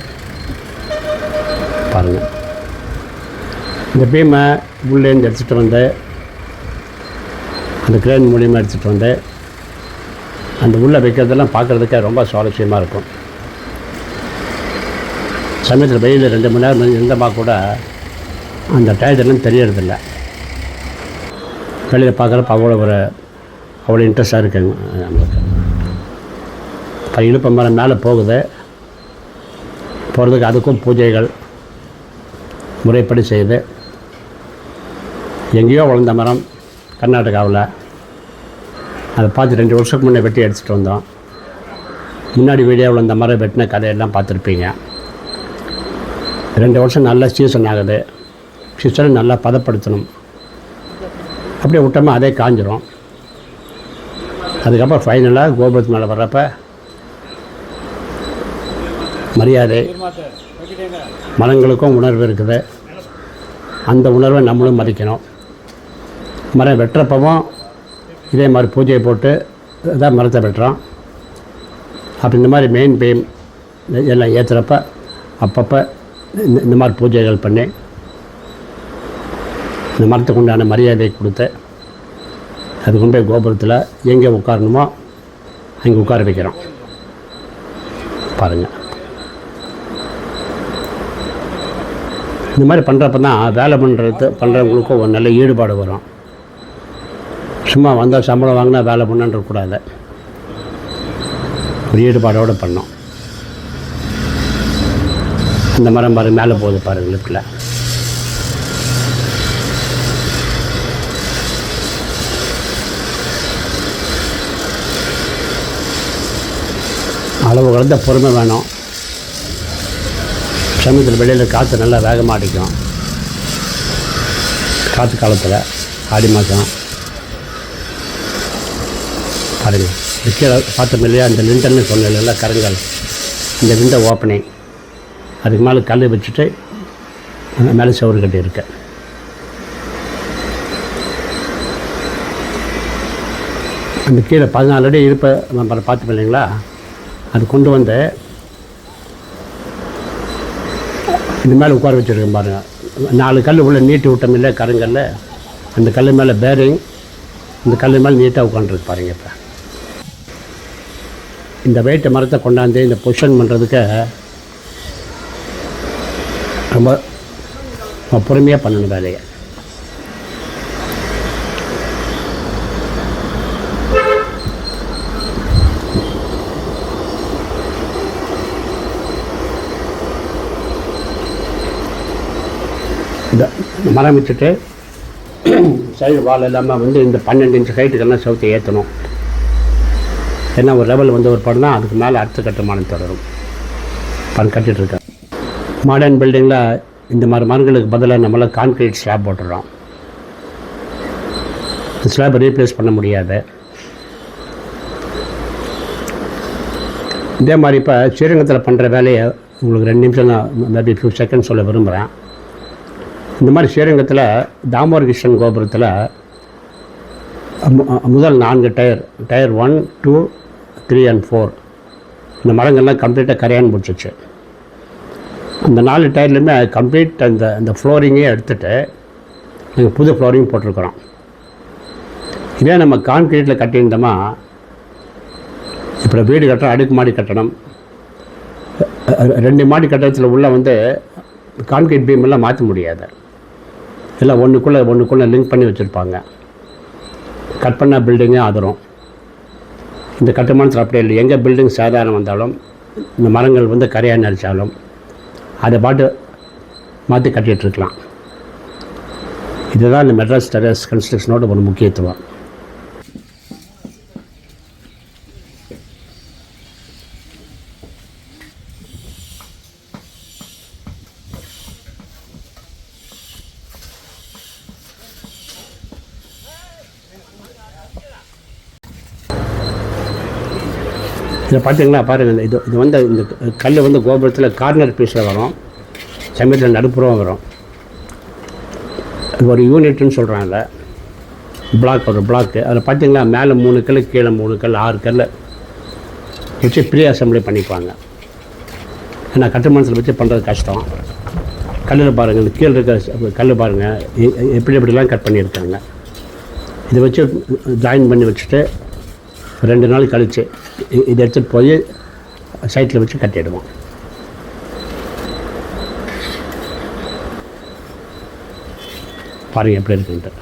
பாருங்கள். இந்த பீமை உள்ளேருந்து எடுத்துகிட்டு வந்து அந்த கிரேன் மூலியமாக எடுத்துகிட்டு வந்து அந்த உள்ளே வைக்கிறதெல்லாம் பார்க்குறதுக்கே ரொம்ப சுவாரஸ்யமாக இருக்கும். சமயத்தில் வெயில் 2 மணி நேரம் இருந்தப்பா கூட அந்த டயர்டெல்லாம் தெரியறதில்ல. வெளியில் பார்க்குறப்ப அவ்வளோ இன்ட்ரெஸ்டாக இருக்குங்க நம்மளுக்கு. இப்போ இழுப்ப மரம் மேலே போகிறதுக்கு அதுக்கும் பூஜைகள் முறைப்படி செய்து, எங்கேயோ வளர்ந்த மரம் கர்நாடகாவில், அதை பார்த்து 2 வருஷத்துக்கு முன்னே வெட்டி எடுத்துகிட்டு வந்தோம். முன்னாடி வீடியோவில் இந்த மரம் வெட்டின கதையெல்லாம் பார்த்துருப்பீங்க. 2 வருஷம் நல்லா சீசன் ஆகுது. சீசனை நல்லா பதப்படுத்தணும். அப்படியே விட்டோமா அதே காஞ்சிரும். அதுக்கப்புறம் ஃபைனலாக கோபுரத்து மேலே வர்றப்ப மரியாதை, மரங்களுக்கும் உணர்வு இருக்குது. அந்த உணர்வை நம்மளும் மதிக்கணும். மரம் வெட்டுறப்பவும் இதே மாதிரி பூஜையை போட்டு தான் மரத்தை வெட்டுறோம். அப்படி இந்த மாதிரி மெயின் பீம் எல்லாம் ஏற்றுறப்ப அப்பப்போ இந்த மாதிரி பூஜைகள் பண்ணி இந்த மரத்துக்கு உண்டான மரியாதை கொடுத்து அது கொண்டு போய் கோபுரத்தில் எங்கே உட்காரணுமோ அங்கே உட்கார வைக்கிறோம் பாருங்கள். இந்த மாதிரி பண்ணுறப்ப தான் வேலை பண்ணுறவங்களுக்கும் ஒரு நல்ல ஈடுபாடு வரும். சும்மா வந்தால் சம்பளம் வாங்கினா வேலை பண்ணன்றக்கூடாது, ஒரு ஈடுபாடோடு பண்ணோம். இந்த மரம் பாருங்க மேலே போகுது பாருங்கள் லிஃப்ட்டில். அளவு கலந்த பொறுமை வேணும். சமயத்தில் வெளியில் காற்று நல்லா வேகமாக அடிக்கும். காற்று காலத்தில் ஆடி மாதம் பாருங்கள். கீழே பார்த்தோம் இல்லையா, இந்த லிண்டர்னு சொன்னேன் இல்லை, கருங்கல், இந்த விண்டோ ஓப்பனிங், அதுக்கு மேலே கல் வச்சுட்டு மேலே சவுறு கட்டியிருக்கேன். அந்த கீழே 14 அடி இருப்பை நம்ம பார்த்தோம் இல்லைங்களா, அது கொண்டு வந்து இந்த மேலே உட்கார வச்சுருக்கேன் பாருங்கள். 4 கல் உள்ளே நீட்டி விட்டோம் இல்லை கருங்கல்ல, அந்த கல் மேலே பேரிங், இந்த கல் மேலே நீட்டாக உட்காந்துருக்கு பாருங்கள். இப்போ இந்த வெயிட்டை மரத்தை கொண்டாந்து இந்த பொசிஷன் பண்ணுறதுக்கு ரொம்ப பொறுமையாக பண்ணணும் வேலையை. இந்த மரம் வச்சுட்டு சைடு வால் இல்லாமல் வந்து இந்த 12 இன்ச்சு ஹைட்டுக்கெல்லாம் சவுத்தை ஏற்றணும். ஏன்னா ஒரு லெவல் வந்து ஒரு படம் தான், அதுக்கு மேலே அடுத்த கட்டுமானம் தொடரும். கட்டிகிட்ருக்கேன். மாடர்ன் பில்டிங்கில் இந்த மாதிரி மரங்களுக்கு பதிலாக நம்மளாம் கான்க்ரீட் ஸ்லாப் போட்டுடுறோம். ஸ்லாப்பை ரீப்ளேஸ் பண்ண முடியாது. இதே மாதிரி இப்போ ஸ்ரீரங்கத்தில் பண்ணுற வேலையை உங்களுக்கு 2 நிமிஷம் தான், மேபி ஃபியூ செகண்ட்ஸ் சொல்ல விரும்புகிறேன். இந்த மாதிரி ஸ்ரீரங்கத்தில் தாமோர் கிருஷ்ணன் கோபுரத்தில் முதல் 4 டயர் 1, 2, 3 and 4 இந்த மரங்கள்லாம் கம்ப்ளீட்டாக கரையான் முடிச்சிச்சு. அந்த 4 டயர்லையுமே கம்ப்ளீட் அந்த ஃப்ளோரிங்கே எடுத்துகிட்டு நாங்கள் புது ஃப்ளோரிங் போட்டிருக்கிறோம். இதே நம்ம கான்க்ரீட்டில் கட்டியிருந்தோமா, இப்போ வீடு கட்டணும், அடுக்குமாடி கட்டணம், 2 மாடி கட்டடத்தில் உள்ள வந்து கான்க்ரீட் பீம் எல்லாம் மாற்ற முடியாது. எல்லாம் ஒன்றுக்குள்ளே லிங்க் பண்ணி வச்சுருப்பாங்க. கட் பண்ண பில்டிங்கே ஆதரும். இந்த கட்டுமானத்தில் அப்படியே இல்லை. எங்கே பில்டிங் சாதாரணம் வந்தாலும் இந்த மரங்கள் வந்து கரையான் அடித்தாலும் அதை பாட்டு மாற்றி கட்டிகிட்ருக்கலாம். இதுதான் இந்த மெட்ராஸ் டெரஸ் கன்ஸ்ட்ரக்ஷனோட ஒரு முக்கியத்துவம். இதை பார்த்தீங்கன்னா பாருங்கள், இது வந்து இந்த கல் வந்து கோபுரத்தில் கார்னர் பீஸில் வரும், சமயத்தில் நடுப்புறம் வரும். அது ஒரு யூனிட்னு சொல்கிறாங்க, பிளாக், ஒரு பிளாக்கு. அதில் பார்த்தீங்கன்னா மேலே 3 கல், கீழே 3 கல், 6 கல் வச்சு ப்ரீ அசம்பிளி பண்ணிப்பாங்க. ஏன்னா கட்டுமானத்தில் வச்சு பண்ணுறது கஷ்டம். கல்லில் பாருங்கள், இந்த கீழே இருக்க கல் பாருங்கள் எப்படிலாம் கட் பண்ணியிருக்காங்க. இதை வச்சு ஜாயின் பண்ணி வச்சுட்டு 2 நாள் கழித்து இதை எடுத்துகிட்டு போய் சைட்டில் வச்சு கட்டிடுவோம். பாருங்கள் எப்படி இருக்குன்ட்டு.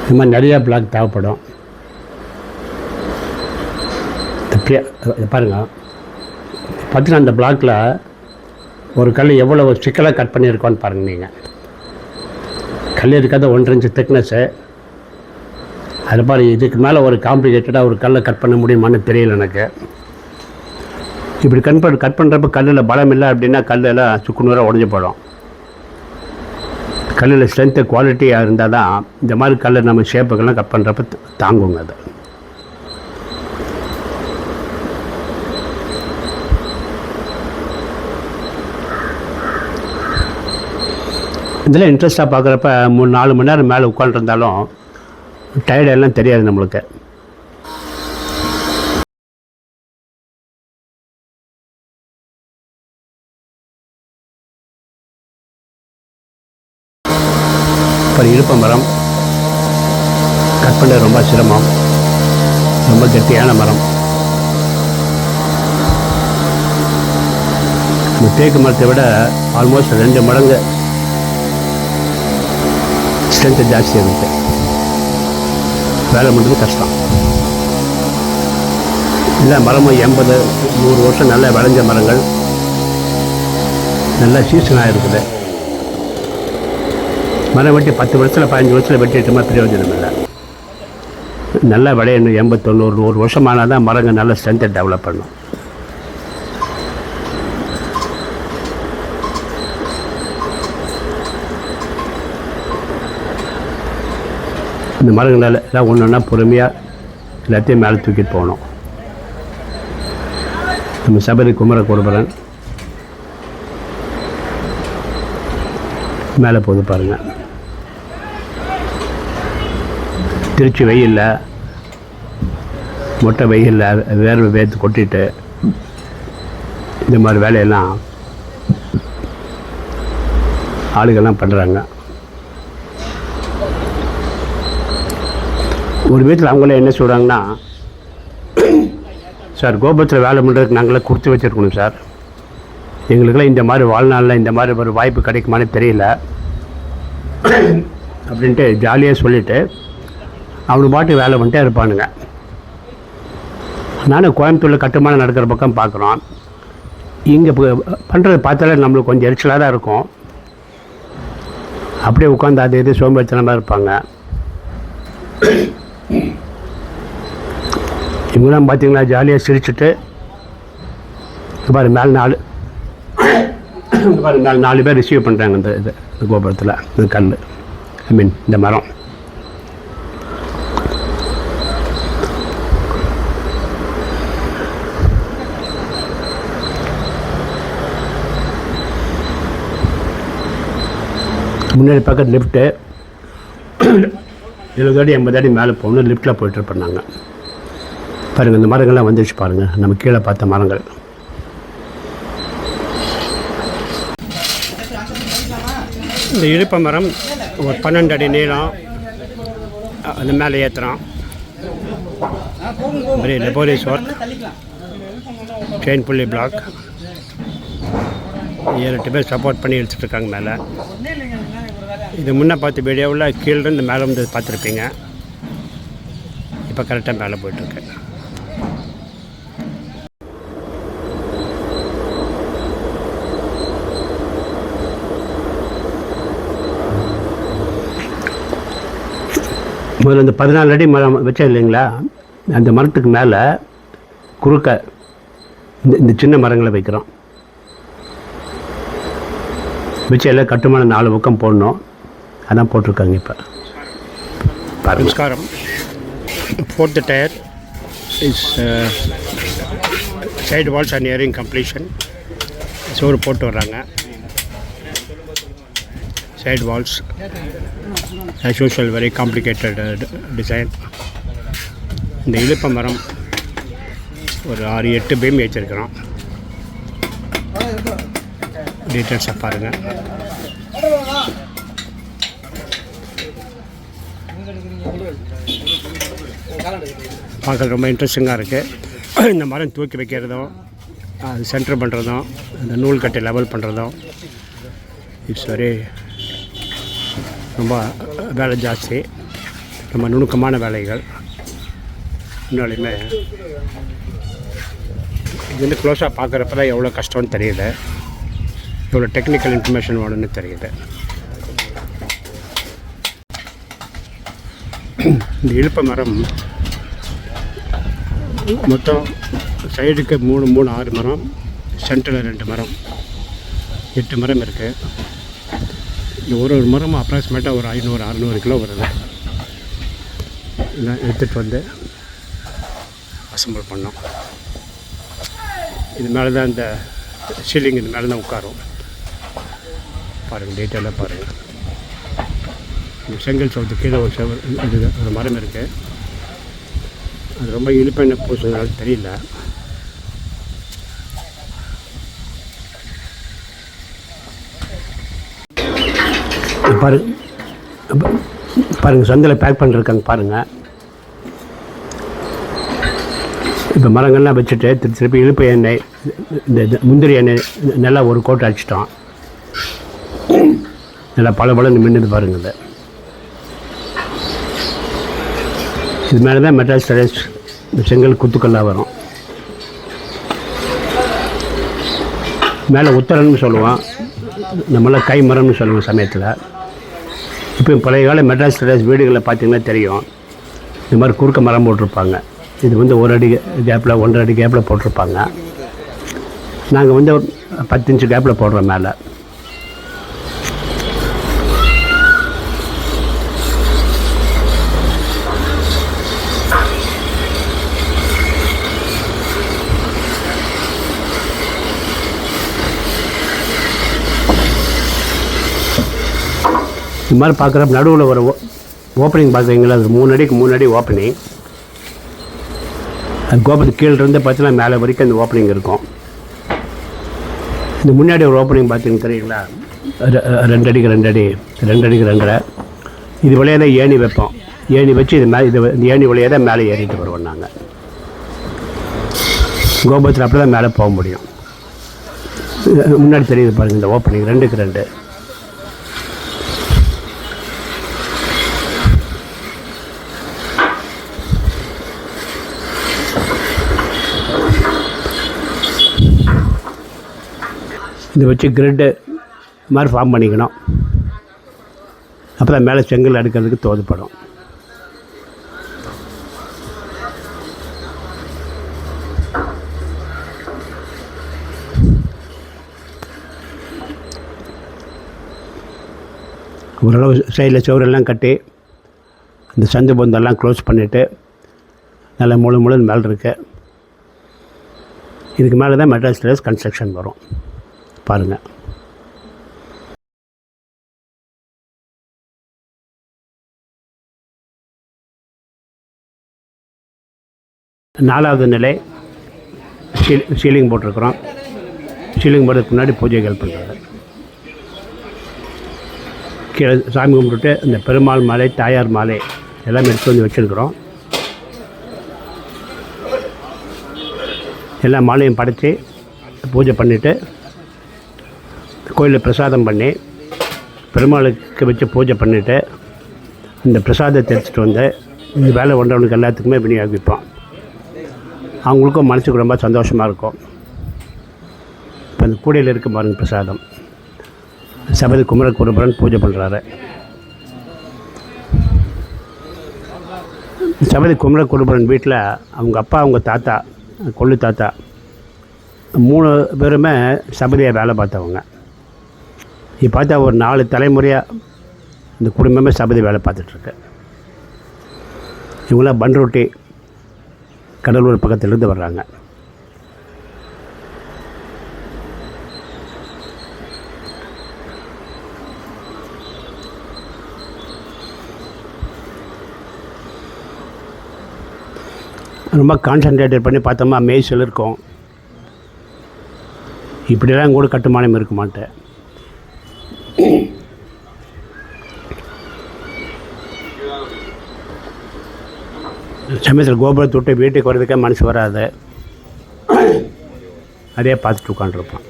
இந்த மாதிரி நிறையா பிளாக் தேவைப்படும். பாருங்கள், பார்த்தீங்கன்னா அந்த பிளாக்கில் ஒரு கல் எவ்வளோ சிக்கலாக கட் பண்ணியிருக்கோன்னு பாருங்கள். நீங்கள் கல் இருக்காத 1.5 இன்ச்சு திக்னஸ்ஸு. அது பாரு, இதுக்கு மேலே ஒரு காம்ப்ளிகேட்டடாக ஒரு கல்லை கட் பண்ண முடியுமான்னு தெரியல எனக்கு. இப்படி கட் பண்ணுறப்ப கல்லில் பலம் இல்லை அப்படின்னா கல்லெல்லாம் சுக்குநூறாக உடஞ்சி போடும். கல்லில் ஸ்ட்ரென்த்து குவாலிட்டியாக இருந்தால் தான் இந்த மாதிரி கல்லை நம்ம ஷேப்புக்கெல்லாம் கட் பண்ணுறப்ப தாங்குங்க. அது இதில் இன்ட்ரெஸ்ட்டாக பார்க்குறப்ப 3-4 மணி நேரம் மேலே உட்காந்துருந்தாலும் டயர்டு எல்லாம் தெரியாது நம்மளுக்கு. அப்புறம் இழுப்ப மரம் கட் பண்ண ரொம்ப சிரமம், ரொம்ப கெட்டியான மரம். இந்த தேக்கு மரத்தை விட ஆல்மோஸ்ட் 2 மடங்கு ஸ்ட்ரென்த்து ஜாஸ்தி இருக்குது. வேலை பண்ணுறது கஷ்டம். இல்லை மரமும் 80-100 வருஷம் நல்லா விளைஞ்ச மரங்கள், நல்லா சீசனாக இருக்குது. மரம் வெட்டி 10 வருஷத்தில் 15 வருஷத்தில் வெட்டிட்டுமா பிரயோஜனம் இல்லை. நல்லா விளையணும். 80-90-100 வருஷம் ஆனால் தான் மரங்கள் நல்ல ஸ்ட்ரென்த்தை டெவலப் பண்ணும். இந்த மரங்களால் எல்லாம் ஒன்று ஒன்றா பொறுமையாக எல்லாத்தையும் மேலே தூக்கிட்டு போகணும். நம்ம சபரி குமர குருபரன் மேலே போகுது பாருங்கள். திருச்சி வெயிலில், மொட்டை வெயிலில் வேர்வை வேர்த்து கொட்டிட்டு இந்த மாதிரி வேலையெல்லாம் ஆளுகள்லாம் பண்ணுறாங்க. ஒரு வீட்டில் அவங்களே என்ன சொல்கிறாங்கன்னா, சார் கோபுரத்தில் வேலை பண்ணுறதுக்கு நாங்களே கொடுத்து வச்சுருக்கணும் சார், எங்களுக்கெல்லாம் இந்த மாதிரி வாழ்நாளில் இந்த மாதிரி ஒரு வாய்ப்பு கிடைக்குமானே தெரியல அப்படின்ட்டு ஜாலியாக சொல்லிவிட்டு அவனு பாட்டு வேலை பண்ணிட்டே இருப்பானுங்க. நானும் கோயம்புத்தூரில் கட்டுமானம் நடக்கிற பக்கம் பார்க்குறோம். இங்கே பண்ணுறது பார்த்தாலே நம்மளுக்கு கொஞ்சம் எரிச்சலாக தான் இருக்கும். அப்படியே உட்காந்து அது இது சோம்பேறித்தனமாக இருப்பாங்க. இவங்களாம் பார்த்தீங்களா ஜாலியாக சிரிச்சுட்டு பாரு மேலே 4 பேர் ரிசீவ் பண்ணுறாங்க. இந்த கோபுரத்தில் இந்த கல், ஐ மீன் இந்த மரம். முன்னாடி பக்கத்து லிஃப்ட்டு 70 அடி 80 அடி மேலே போகணும். லிஃப்ட்டில் போய்ட்டு நாங்கள். பாருங்கள் இந்த மரங்கள்லாம் வந்துடுச்சு பாருங்கள், நம்ம கீழே பார்த்த மரங்கள். இந்த இழுப்ப மரம் ஒரு 12 அடி நீளம், அந்த மேலே ஏற்றுறோம். Very laborious work. Chain pulley block 7-8 பேர் சப்போர்ட் பண்ணி எடுத்துகிட்ருக்காங்க மேலே. இது முன்னே பார்த்த வீடியோவில் கீழேருந்து மேலே வந்து பார்த்துருப்பீங்க. இப்போ கரெக்டாக மேலே போய்ட்டுருக்கு. முதல்ல இந்த 14 அடி மரம் வச்சா இல்லைங்களா, அந்த மரத்துக்கு மேலே குறுக்க இந்த சின்ன மரங்களை வைக்கிறோம். வச்சு எல்லாம் கட்டுமான 4 பக்கம் போடணும். அதான் போட்டிருக்காங்க. இப்போ நமஸ்காரம். 4th tier is side walls are nearing completion. சோறு போட்டு வர்றாங்க. Side walls as usual very complicated design. இந்த இழுப்ப மரம் ஒரு 6-8 பீம் வச்சுருக்கிறோம். டீட்டெயில்ஸாக பாருங்கள். பார்க்க ரொம்ப இன்ட்ரெஸ்டிங்காக இருக்குது. இந்த மரம் தூக்கி வைக்கிறதும், அது சென்டர் பண்ணுறதும், அந்த நூல் கட்டை லெவல் பண்ணுறதும் இட்ஸ் வெரி ரொம்ப வேலை ஜாஸ்தி. ரொம்ப நுணுக்கமான வேலைகள். முன்னாலுமே இது வந்து க்ளோஸாக பார்க்குறப்ப தான் எவ்வளோ கஷ்டம்னு தெரியுது, எவ்வளோ டெக்னிக்கல் இன்ஃபர்மேஷன் வேணும்னு தெரியுது. இந்த இழுப்ப மரம் மொத்தம் சைடுக்கு 6 மரம், சென்டரில் 2 மரம், 8 மரம் இருக்குது. இந்த ஒரு மரம் அப்ராக்சிமேட்டாக ஒரு 500-600 கிலோ வருது. இதெல்லாம் எடுத்துகிட்டு வந்து அசம்பிள் பண்ணோம். இது மேலே தான் இந்த சீலிங், இது மேலே தான் உட்காரும். பாருங்கள், டீட்டெயிலாக பாருங்கள். செங்கல் சவுத்து கீழே ஒரு மரம் இருக்குது. அது ரொம்ப இழுப்பெண்ணெய் பூசுறதுனால தெரியல. பாருங்கள் சந்தில் பேக் பண்ணிருக்காங்க பாருங்கள். இப்போ மரங்கள்லாம் வச்சுட்டு திருப்பி இழுப்பு எண்ணெய் இந்த முந்திரி எண்ணெய் நல்லா ஒரு கோட்டை அடிச்சிட்டோம். நல்லா பல மின்னுது பாருங்கள். இது மேலே தான் மெட்ராஸ் டெரஸ் செங்கல் குத்துக்கல்லாக வரும். மேலே உத்தரன்னு சொல்லுவோம், நம்மளாம் கை மரம்னு சொல்லுவோம் சமயத்தில். இப்போ பழைய கால மெட்ராஸ் டெரஸ் வீடுகளில் பார்த்திங்கன்னா தெரியும், இந்த மாதிரி குறுக்க மரம் போட்டிருப்பாங்க. இது வந்து 1 அடி கேப்பில் 1.5 அடி கேப்பில் போட்டிருப்பாங்க. நாங்கள் வந்து ஒரு 10 இன்ச்சு கேப்பில் போடுறோம் மேலே. இது மாதிரி பார்க்குறப்ப நடுவில் ஒரு ஓப்பனிங் பார்க்குறீங்களா, அது 3 அடிக்கு 3 அடி ஓப்பனிங். அது கோபத்துக்கு கீழே இருந்து பார்த்தீங்கன்னா மேலே வரைக்கும் அந்த ஓப்பனிங் இருக்கும். இந்த முன்னாடி ஒரு ஓப்பனிங் பார்த்தீங்கன்னு தெரியுங்களா, 2 அடிக்கு 2 அடி 2 அடிக்கு 2.5. இது வழியாக தான் ஏணி வைப்போம். ஏணி வச்சு இது மேலே இந்த ஏணி வழியாக தான் மேலே ஏறிட்டு வருவோம் நாங்கள். கோபுரத்தில் அப்படி தான் மேலே போக முடியும். முன்னாடி தெரியுது பாருங்கள் இந்த ஓப்பனிங் 2க்கு 2. இதை வச்சு கிரிட்டு மாதிரி ஃபார்ம் பண்ணிக்கணும். அப்போ தான் மேலே செங்கல் அடுக்கிறதுக்கு தோதுப்படும். ஓரளவு சைடில் சுவரெல்லாம் கட்டி இந்த சந்து பொந்தெல்லாம் க்ளோஸ் பண்ணிவிட்டு நல்லா முழுன்னு மேலே இருக்குது. இதுக்கு மேலே தான் மெட்ராஸ் டெரஸ் கன்ஸ்ட்ரக்ஷன் வரும் பாருங்கள். நாலாவது நிலை சீலிங் போட்டிருக்கிறோம். சீலிங் போடுறதுக்கு முன்னாடி பூஜைகள் பண்ணுறாங்க. கீழே சாமி கும்பிட்டுட்டு இந்த பெருமாள் மாலை தாயார் மாலை எல்லாம் எடுத்து வந்து வச்சுருக்குறோம். எல்லா மாலையும் படைச்சி பூஜை பண்ணிவிட்டு கோயிலில் பிரசாதம் பண்ணி பெருமாளுக்கு வச்சு பூஜை பண்ணிவிட்டு இந்த பிரசாதத்தை எடுத்துகிட்டு வந்து இந்த வேலை பண்ணுறவனுக்கு எல்லாத்துக்குமே விநியோகிப்போம். அவங்களுக்கும் மனசுக்கு ரொம்ப சந்தோஷமாக இருக்கும். இப்போ இந்த கூடையில் இருக்க பாருங்க பிரசாதம், சபதி குமரகுருபரன் பூஜை பண்ணுறாரு. சபதி குமரகுருபரன் வீட்டில் அவங்க அப்பா, அவங்க தாத்தா, கொள்ளு தாத்தா 3 பேருமே சபதியாக வேலை பார்த்தவங்க. இப்போ பார்த்தா ஒரு 4 தலைமுறையாக இந்த குடும்பமே சபதி வேலை பார்த்துட்ருக்கு. இவங்களாம் பன்ருட்டி கடலூர் பக்கத்துலேருந்து வர்றாங்க. ரொம்ப கான்சன்ட்ரேட்டட் பண்ணி பார்த்தோமா மேய்ச்சல் இருக்கும். இப்படிலாம் கூட கட்டுமானம் இருக்க மாட்டேன். சமயத்தில் கோபுரத்தை விட்டு வீட்டுக்கு வர்றதுக்கே மனசு வராது. அதே பார்த்துட்டு உட்காந்துருப்பான்.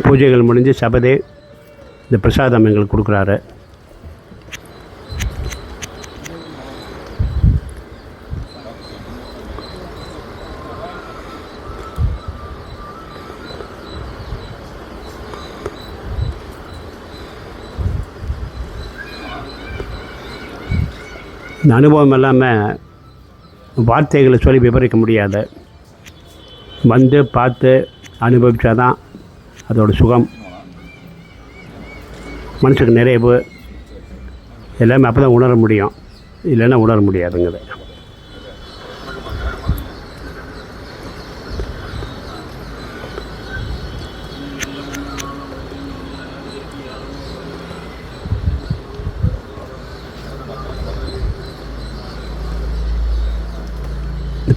பூஜைகள் முடிஞ்சு சபதி இந்த பிரசாதம் எங்களுக்கு கொடுக்குறாரு. இந்த அனுபவம் எல்லாமே வார்த்தைகளை சொல்லி விவரிக்க முடியாது. வந்து பார்த்து அனுபவித்தா தான் அதோட சுகம், மனசுக்கு நிறைவு எல்லாமே அப்போ தான் உணர முடியும். இல்லைன்னா உணர முடியாதுங்கிறது.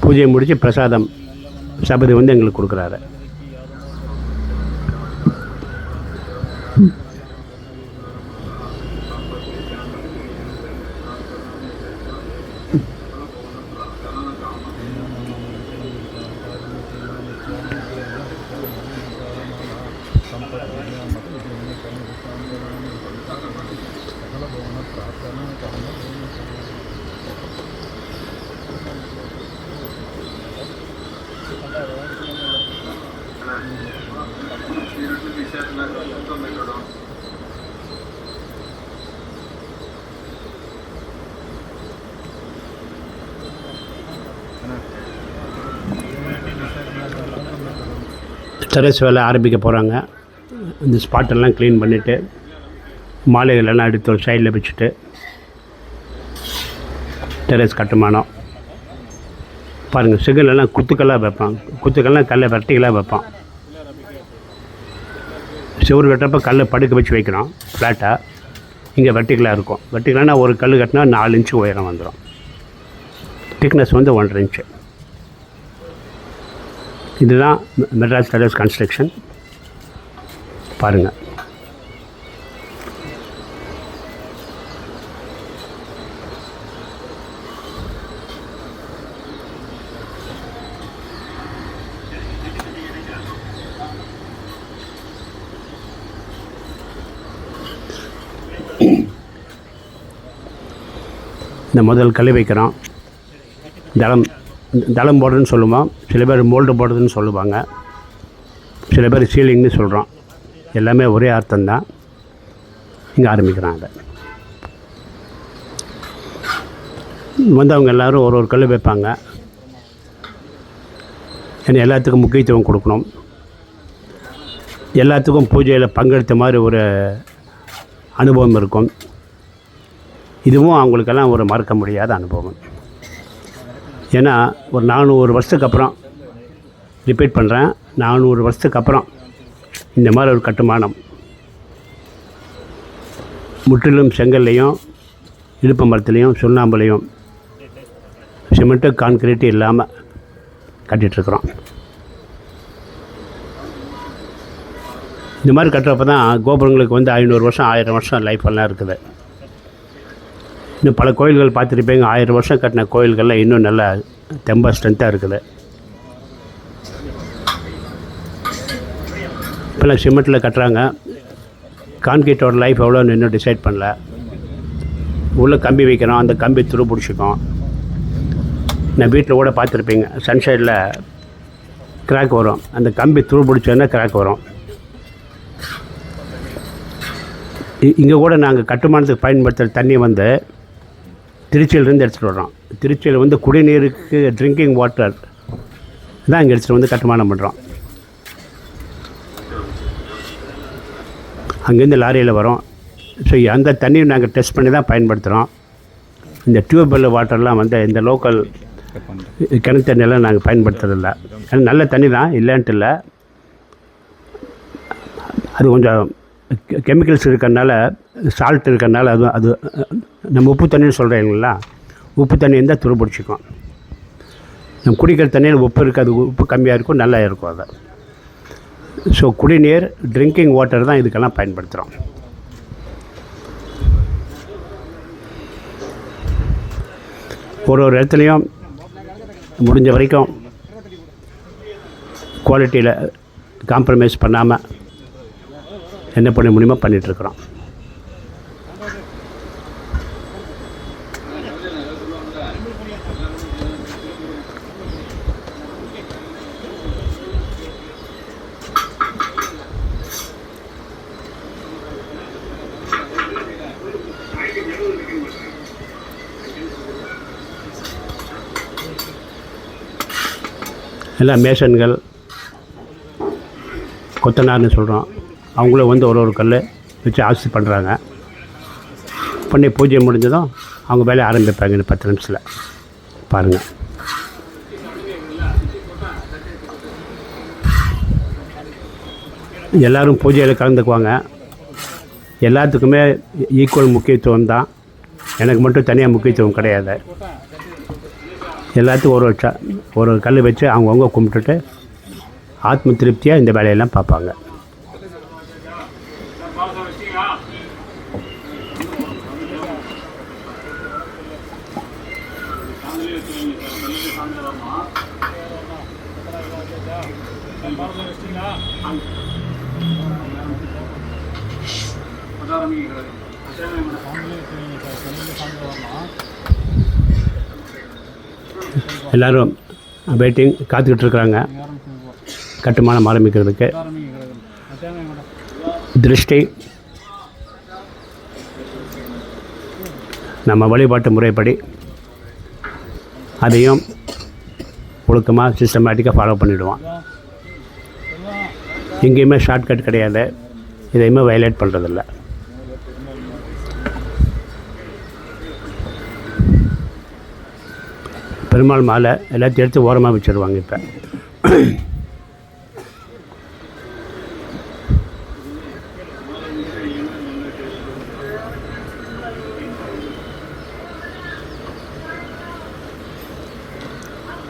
பூஜையை முடித்து பிரசாதம் சபதி வந்து எங்களுக்கு கொடுக்குறாரு. டெரஸ் வேலை ஆரம்பிக்க போகிறாங்க. இந்த ஸ்பாட்டெல்லாம் க்ளீன் பண்ணிவிட்டு மாலைகளெல்லாம் எடுத்து ஒரு சைடில் வச்சுட்டு டெரஸ் கட்டுமானம் பாருங்கள். செங்கல்லாம் குத்துக்கல்லாக வைப்பான். குத்துக்கல்லாம் கல்லை வெர்டிகலாக வைப்பான். செவ்வறு கட்டுறப்ப கல்லை படுக்க வச்சு வைக்கிறோம் ஃப்ளாட்டாக. இங்கே வெர்டிகலாக இருக்கும். வெர்டிகலானா ஒரு கல் கட்டினா 4 இன்ச்சு உயரம் வந்துடும். திக்னஸ் வந்து 1.5 இன்ச்சு. இதுதான் மெட்ராஸ் டெரஸ் கன்ஸ்ட்ரக்ஷன். பாருங்கள். இந்த முதல் கல் வைக்கிறோம். தளம் போடுறதுன்னு சொல்லுவோம். சில பேர் மோல்டு போடுறதுன்னு சொல்லுவாங்க. சில பேர் சீலிங்னு சொல்கிறோம். எல்லாமே ஒரே அர்த்தம்தான். இங்கே ஆரம்பிக்கிறோம். அதை வந்தவங்க எல்லோரும் ஒரு கல் வைப்பாங்க. ஏன்னா எல்லாத்துக்கும் முக்கியத்துவம் கொடுக்கணும். எல்லாத்துக்கும் பூஜையில் பங்கெடுத்த மாதிரி ஒரு அனுபவம் இருக்கும். இதுவும் அவங்களுக்கெல்லாம் ஒரு மறக்க முடியாத அனுபவம். ஏன்னா ஒரு 400 வருஷத்துக்கு அப்புறம், ரிப்பீட் பண்ணுறேன், 400 வருஷத்துக்கு அப்புறம் இந்த மாதிரி ஒரு கட்டுமானம் முற்றிலும் செங்கல்லையும் இடுப்பு மரத்துலேயும் சுண்ணாம்புலையும் சிமெண்ட்டு கான்கிரீட்டு இல்லாமல் கட்டிகிட்ருக்குறோம். இந்த மாதிரி கட்டுறப்ப தான் கோபுரங்களுக்கு வந்து 500 வருஷம் 1000 வருஷம் லைஃப் எல்லாம் இருக்குது. இன்னும் பல கோயில்கள் பார்த்துருப்பீங்க. 1000 வருஷம் கட்டின கோயில்களில் இன்னும் நல்ல தெம்பா ஸ்ட்ரென்த்தாக இருக்குது. இப்போல்லாம் சிமெண்ட்டில் கட்டுறாங்க. கான்கிரீட்டோட லைஃப் எவ்வளோன்னு இன்னும் டிசைட் பண்ணல. உள்ளே கம்பி வைக்கிறோம். அந்த கம்பி துரு பிடிச்சிக்கும். நான் வீட்டில் கூட பார்த்துருப்பீங்க. சன்ஷைடில் கிராக் வரும். அந்த கம்பி துரு பிடிச்சோன்னா கிராக் வரும். இங்கே கூட நாங்கள் கட்டுமானத்துக்கு பயன்படுத்துகிற தண்ணி வந்து திருச்சியிலேருந்து எடுத்துகிட்டு வர்றோம். திருச்சியில் வந்து குடிநீருக்கு ட்ரிங்கிங் வாட்டர் தான் இங்கே எடுத்துகிட்டு வந்து கட்டுமானம் பண்ணுறோம். அங்கேருந்து லாரியில் வரோம். ஸோ அந்த தண்ணியை நாங்கள் டெஸ்ட் பண்ணி தான் பயன்படுத்துகிறோம். இந்த டியூப்வெல் வாட்டர்லாம் வந்து இந்த லோக்கல் கிணத்து தண்ணியெல்லாம் நாங்கள் பயன்படுத்துறதில்ல. ஆனால் நல்ல தண்ணி தான், இல்லைன்ட்டு இல்லை. அது கொஞ்சம் கெமிக்கல்ஸ் இருக்கிறனால, சால்ட் இருக்கிறனால அது நம்ம உப்பு தண்ணின்னு சொல்கிறோம் இல்லைங்களா, உப்பு தண்ணி இருந்தால் துரு பிடிச்சிக்கும். நம்ம குடிக்கிற தண்ணியில் உப்பு இருக்காது. உப்பு கம்மியாக இருக்கும், நல்லா இருக்கும் அது. ஸோ குடிநீர் ட்ரிங்கிங் வாட்டர் தான் இதுக்கெல்லாம் பயன்படுத்துகிறோம். ஒரு இடத்துலையும் முடிஞ்ச வரைக்கும் குவாலிட்டியில் காம்ப்ரமைஸ் பண்ணாமல் என்ன பண்ண முடியுமோ பண்ணிகிட்ருக்குறோம். எல்லாம் மேசன்கள், கொத்தனார்னு சொல்கிறோம். அவங்களும் வந்து ஒரு கல் வச்சு ஆசி பண்ணுறாங்க. பண்ணி பூஜை முடிஞ்சதும் அவங்க வேலையை ஆரம்பிப்பாங்க. இன்னும் 10 நிமிஷத்தில் பாருங்கள். எல்லோரும் பூஜையில் கலந்துக்குவாங்க. எல்லாத்துக்குமே ஈக்குவல் முக்கியத்துவம் தான். எனக்கு மட்டும் தனியாக முக்கியத்துவம் கிடையாது. எல்லாத்துக்கும் ஒரு கல் வச்சு அவங்கவுங்க கும்பிட்டுட்டு ஆத்ம திருப்தியாக இந்த வேலையெல்லாம் பார்ப்பாங்க. எல்லோரும் வெயிட்டிங் காத்துக்கிட்டு இருக்கிறாங்க கட்டுமானம் ஆரம்பிக்கிறதுக்கு. திருஷ்டி நம்ம வழிபாட்டு முறைப்படி அதையும் ஒழுக்கமாக சிஸ்டமேட்டிக்காக ஃபாலோ பண்ணிவிடுவோம். எங்கேயுமே ஷார்ட்கட் கிடையாது, இதையுமே வயலேட் பண்ணுறதில்ல. பெருமாள் மாலை எல்லாத்தையும் எடுத்து ஓரமாக வச்சுருவாங்க. இப்போ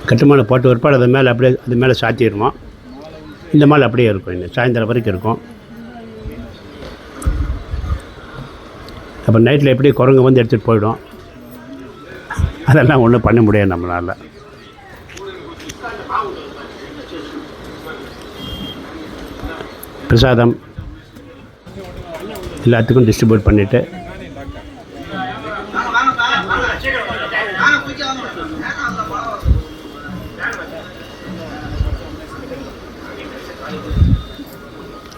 கட்டுமானம் போட்டு பிற்பாடு அது மேலே சாத்திடுவோம். இந்த மாலை அப்படியே இருக்கும், இன்னும் சாயந்தரம் வரைக்கும் இருக்கும். அப்போ நைட்டில் எப்படி குரங்கு வந்து எடுத்துகிட்டு போயிடும், அதெல்லாம் ஒன்றும் பண்ண முடியாது நம்மளால். பிரசாதம் எல்லாத்துக்கும் டிஸ்ட்ரிபியூட் பண்ணிவிட்டு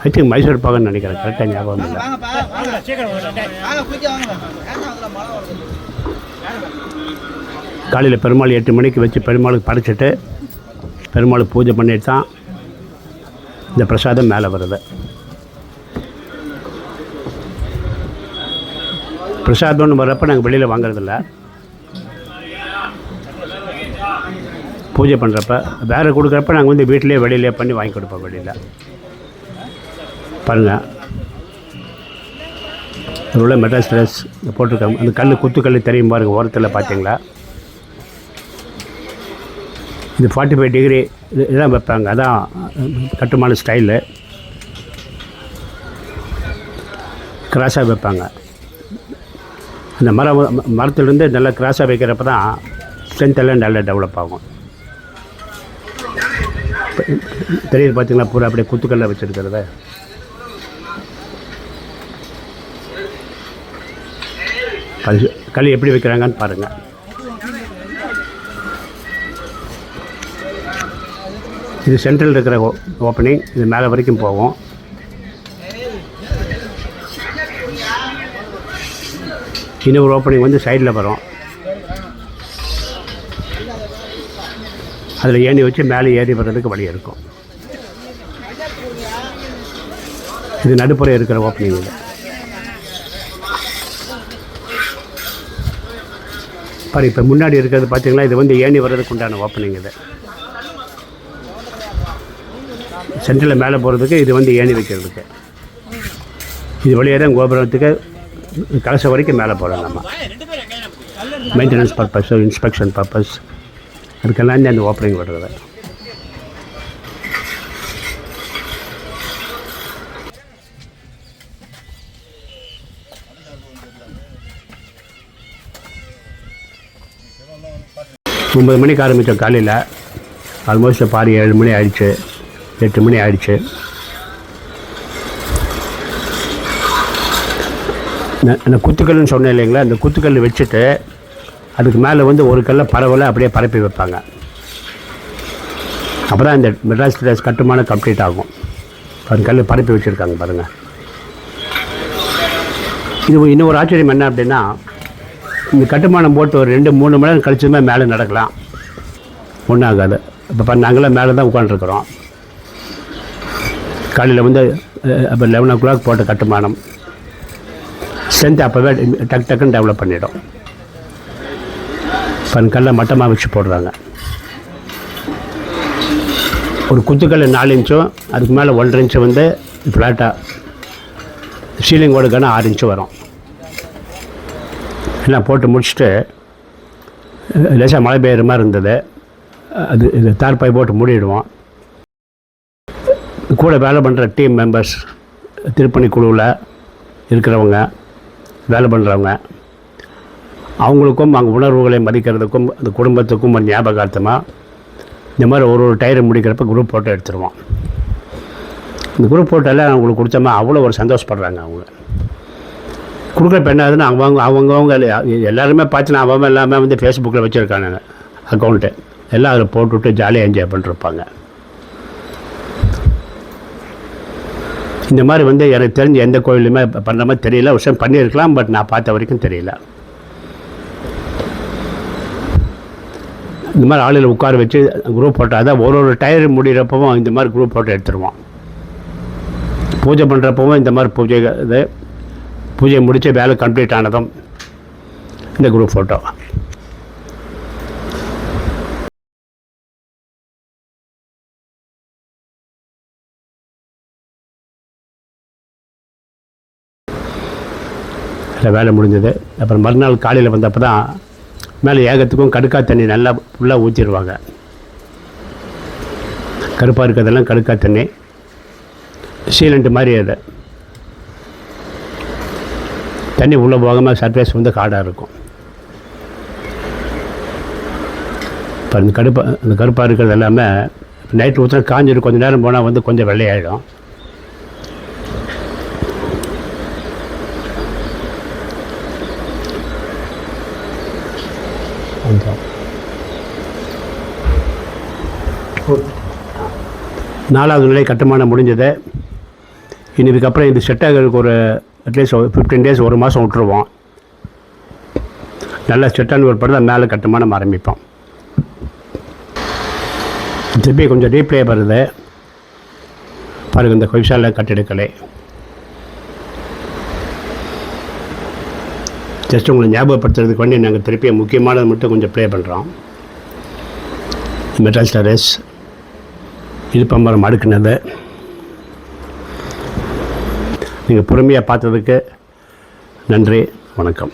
ஐ திங்க் மைசூர் பாகன்னு நினைக்கிறேன், கரெக்டாக ஞாபகம் இல்லை. காலையில் பெருமாள் 8 மணிக்கு வச்சு பெருமாளுக்கு படைச்சிட்டு பெருமாளுக்கு பூஜை பண்ணிட்டு தான் இந்த பிரசாதம் மேலே வருது. பிரசாதம்னு வர்றப்போ நாங்கள் வெளியில் வாங்குறதில்ல. பூஜை பண்ணுறப்ப வேறு கொடுக்குறப்ப நாங்கள் வந்து வீட்டிலே வெளியிலே பண்ணி வாங்கி கொடுப்போம். வெளியில் பாருங்கள், உள்ள மெட்ராஸ் ட்ரெஸ் போட்டிருக்காங்க. அந்த குத்துக்கல் தெரியும் பாருங்கள், ஓரத்தில் பார்த்தீங்களா. இது 45 டிகிரி இதெல்லாம் வைப்பாங்க, அதான் கட்டுமான ஸ்டைலு. கிராஸாக வைப்பாங்க. அந்த மரத்துலேருந்து நல்லா கிராஸாக வைக்கிறப்ப தான் ஸ்ட்ரென்த் எல்லாம் நல்லா டெவலப் ஆகும். தெரியுது பார்த்தீங்களா, பூரா அப்படியே குத்துக்கல்ல வச்சுருக்கிறத. களி எப்படி வைக்கிறாங்கன்னு பாருங்கள். இது சென்ட்ரல் இருக்கிற ஓப்பனிங், இது மேலே வரைக்கும் போகும். இன்னொரு ஓப்பனிங் வந்து சைடில் வரும், அதில் ஏணி வச்சு மேலே ஏறி வர்றதுக்கு வழி இருக்கும். இது நடுப்புற இருக்கிற ஓப்பனிங். இது பாரு, இப்போ முன்னாடி இருக்கிறது பார்த்தீங்களா, இது வந்து ஏணி வர்றதுக்கு உண்டான ஓப்பனிங். இது சென்டரில் மேலே போகிறதுக்கு, இது வந்து ஏணி வைக்கிறதுக்கு. இது வழியாக தான் கோபுரத்துக்கு கலசம் வரைக்கும் மேலே போகலாம். நம்ம மெயின்டெனன்ஸ் பர்பஸ், இன்ஸ்பெக்ஷன் பர்பஸ், அதுக்கெல்லாம் அந்த ஓப்பனிங் விடுறது. ஒம்பது மணிக்கு ஆரம்பித்தோம் காலையில். ஆல்மோஸ்ட் பாரு 7 மணி ஆயிடுச்சு, 8 மணி ஆயிடுச்சு. அந்த குத்துக்கல்னு சொன்னேன் இல்லைங்களா, அந்த குத்துக்கல் வச்சுட்டு அதுக்கு மேலே வந்து ஒரு கல்லை பரவலை அப்படியே பரப்பி வைப்பாங்க. அப்போ தான் இந்த மெட்ராஸ் ட்ரெஸ் கட்டுமானம் கம்ப்ளீட் ஆகும். அந்த கல் பரப்பி வச்சுருக்காங்க பாருங்கள். இது இன்னும் ஒரு ஆச்சரியம் என்ன அப்படின்னா, இந்த கட்டுமானம் போட்டு ஒரு 2-3 மணி நேரம் கழிச்சுமே மேலே நடக்கலாம், ஒன்றும் ஆகாது. இப்போ நாங்களாம் மேலே தான் உட்காந்துருக்குறோம். காலையில் வந்து அப்போ 11 o'clock போட்ட கட்டுமானம் ஸ்ட்ரென்த் அப்போவே டக்குன்னு டெவலப் பண்ணிடும். இப்போ கல்லை மட்டமாக வச்சு போடுறாங்க. ஒரு குத்துக்கல் 4 இன்ச்சும் அதுக்கு மேலே 1.5 இன்ச்சு வந்து ஃப்ளாட்டாக, சீலிங்கோட கனம் 6 இன்ச்சு வரும். எல்லாம் போட்டு முடிச்சுட்டு லேசாக மழை பெய்கிற மாதிரி இருந்தது. அது இது தார்பாய் போட்டு மூடிடுவோம். கூட வேலை பண்ணுற டீம் மெம்பர்ஸ், திருப்பணி குழுவில் இருக்கிறவங்க, வேலை பண்ணுறவங்க, அவங்களுக்கும் அங்கே உணர்வுகளை மதிக்கிறதுக்கும் அந்த குடும்பத்துக்கும் ஒரு ஞாபகார்த்தமாக இந்த மாதிரி ஒரு டயரை முடிக்கிறப்ப குரூப் ஃபோட்டோ எடுத்துருவோம். இந்த குரூப் ஃபோட்டோவில் அவங்களுக்கு கொடுத்தோமா அவ்வளோ ஒரு சந்தோஷப்படுறாங்க. அவங்க கொடுக்குறப்ப என்ன ஆகுதுன்னா அவங்கவுங்க எல்லாருமே பார்த்து அவங்க எல்லாமே வந்து ஃபேஸ்புக்கில் வச்சுருக்காங்க அக்கௌண்ட்டு, எல்லாம் அதில் போட்டுவிட்டு ஜாலியாக என்ஜாய் பண்ணிருப்பாங்க. இந்த மாதிரி வந்து எனக்கு தெரிஞ்ச எந்த கோயிலுமே பண்ணுற மாதிரி தெரியல. ஒரு விஷயம் பண்ணியிருக்கலாம், பட் நான் பார்த்த வரைக்கும் தெரியல. இந்த மாதிரி ஆளுகளை உட்கார வச்சு குரூப் ஃபோட்டோ, அதான் ஒரு டயர் முடிகிறப்பவும் இந்த மாதிரி குரூப் ஃபோட்டோ எடுத்துருவோம். பூஜை பண்ணுறப்பவும் இந்த மாதிரி பூஜை முடித்து வேலை கம்ப்ளீட் ஆனதும் இந்த குரூப் ஃபோட்டோ. வேலை முடிஞ்சது. அப்புறம் மறுநாள் காலையில் வந்தப்போ தான் மேலே ஏகத்துக்கும் கடுக்கா தண்ணி நல்லா ஃபுல்லாக ஊற்றிடுவாங்க. கருப்பாக இருக்கிறதெல்லாம் கடுக்கா தண்ணி, சீலண்ட்டு மாதிரி அது தண்ணி உள்ளே போகாமல் சர்ஃபேஸ் வந்து காடாக இருக்கும். இப்போ அந்த கருப்பாக இருக்கிறது எல்லாமே நைட்டு ஊற்றினா காஞ்சிடும். கொஞ்சம் நேரம் போனால் வந்து கொஞ்சம் வெள்ளையாயிடும். நாலாவது நிலை கட்டுமானம் முடிஞ்சது. இனி இதுக்கப்புறம் இது செட் ஆகிறதுக்கு ஒரு அட்லீஸ்ட் 15 days, ஒரு மாதம் விட்டுருவோம். நல்லா செட்டான ஒரு படம் தான் மேலே கட்டுமானம் ஆரம்பிப்போம். திருப்பி கொஞ்சம் ரீப்ளே வருது பாருங்கள். இந்த கொய்சால கட்டிடக்கலை ஜஸ்ட் உங்களை ஞாபகப்படுத்துறதுக்கு வேண்டி நாங்கள் திருப்பி முக்கியமானது மட்டும் கொஞ்சம் ப்ளே பண்ணுறோம். மெட்டல் ஸ்டரேஸ், இது பம்பரம் அடுக்குனது. நீங்கள் பொறுமையாக பார்த்ததுக்கு நன்றி, வணக்கம்.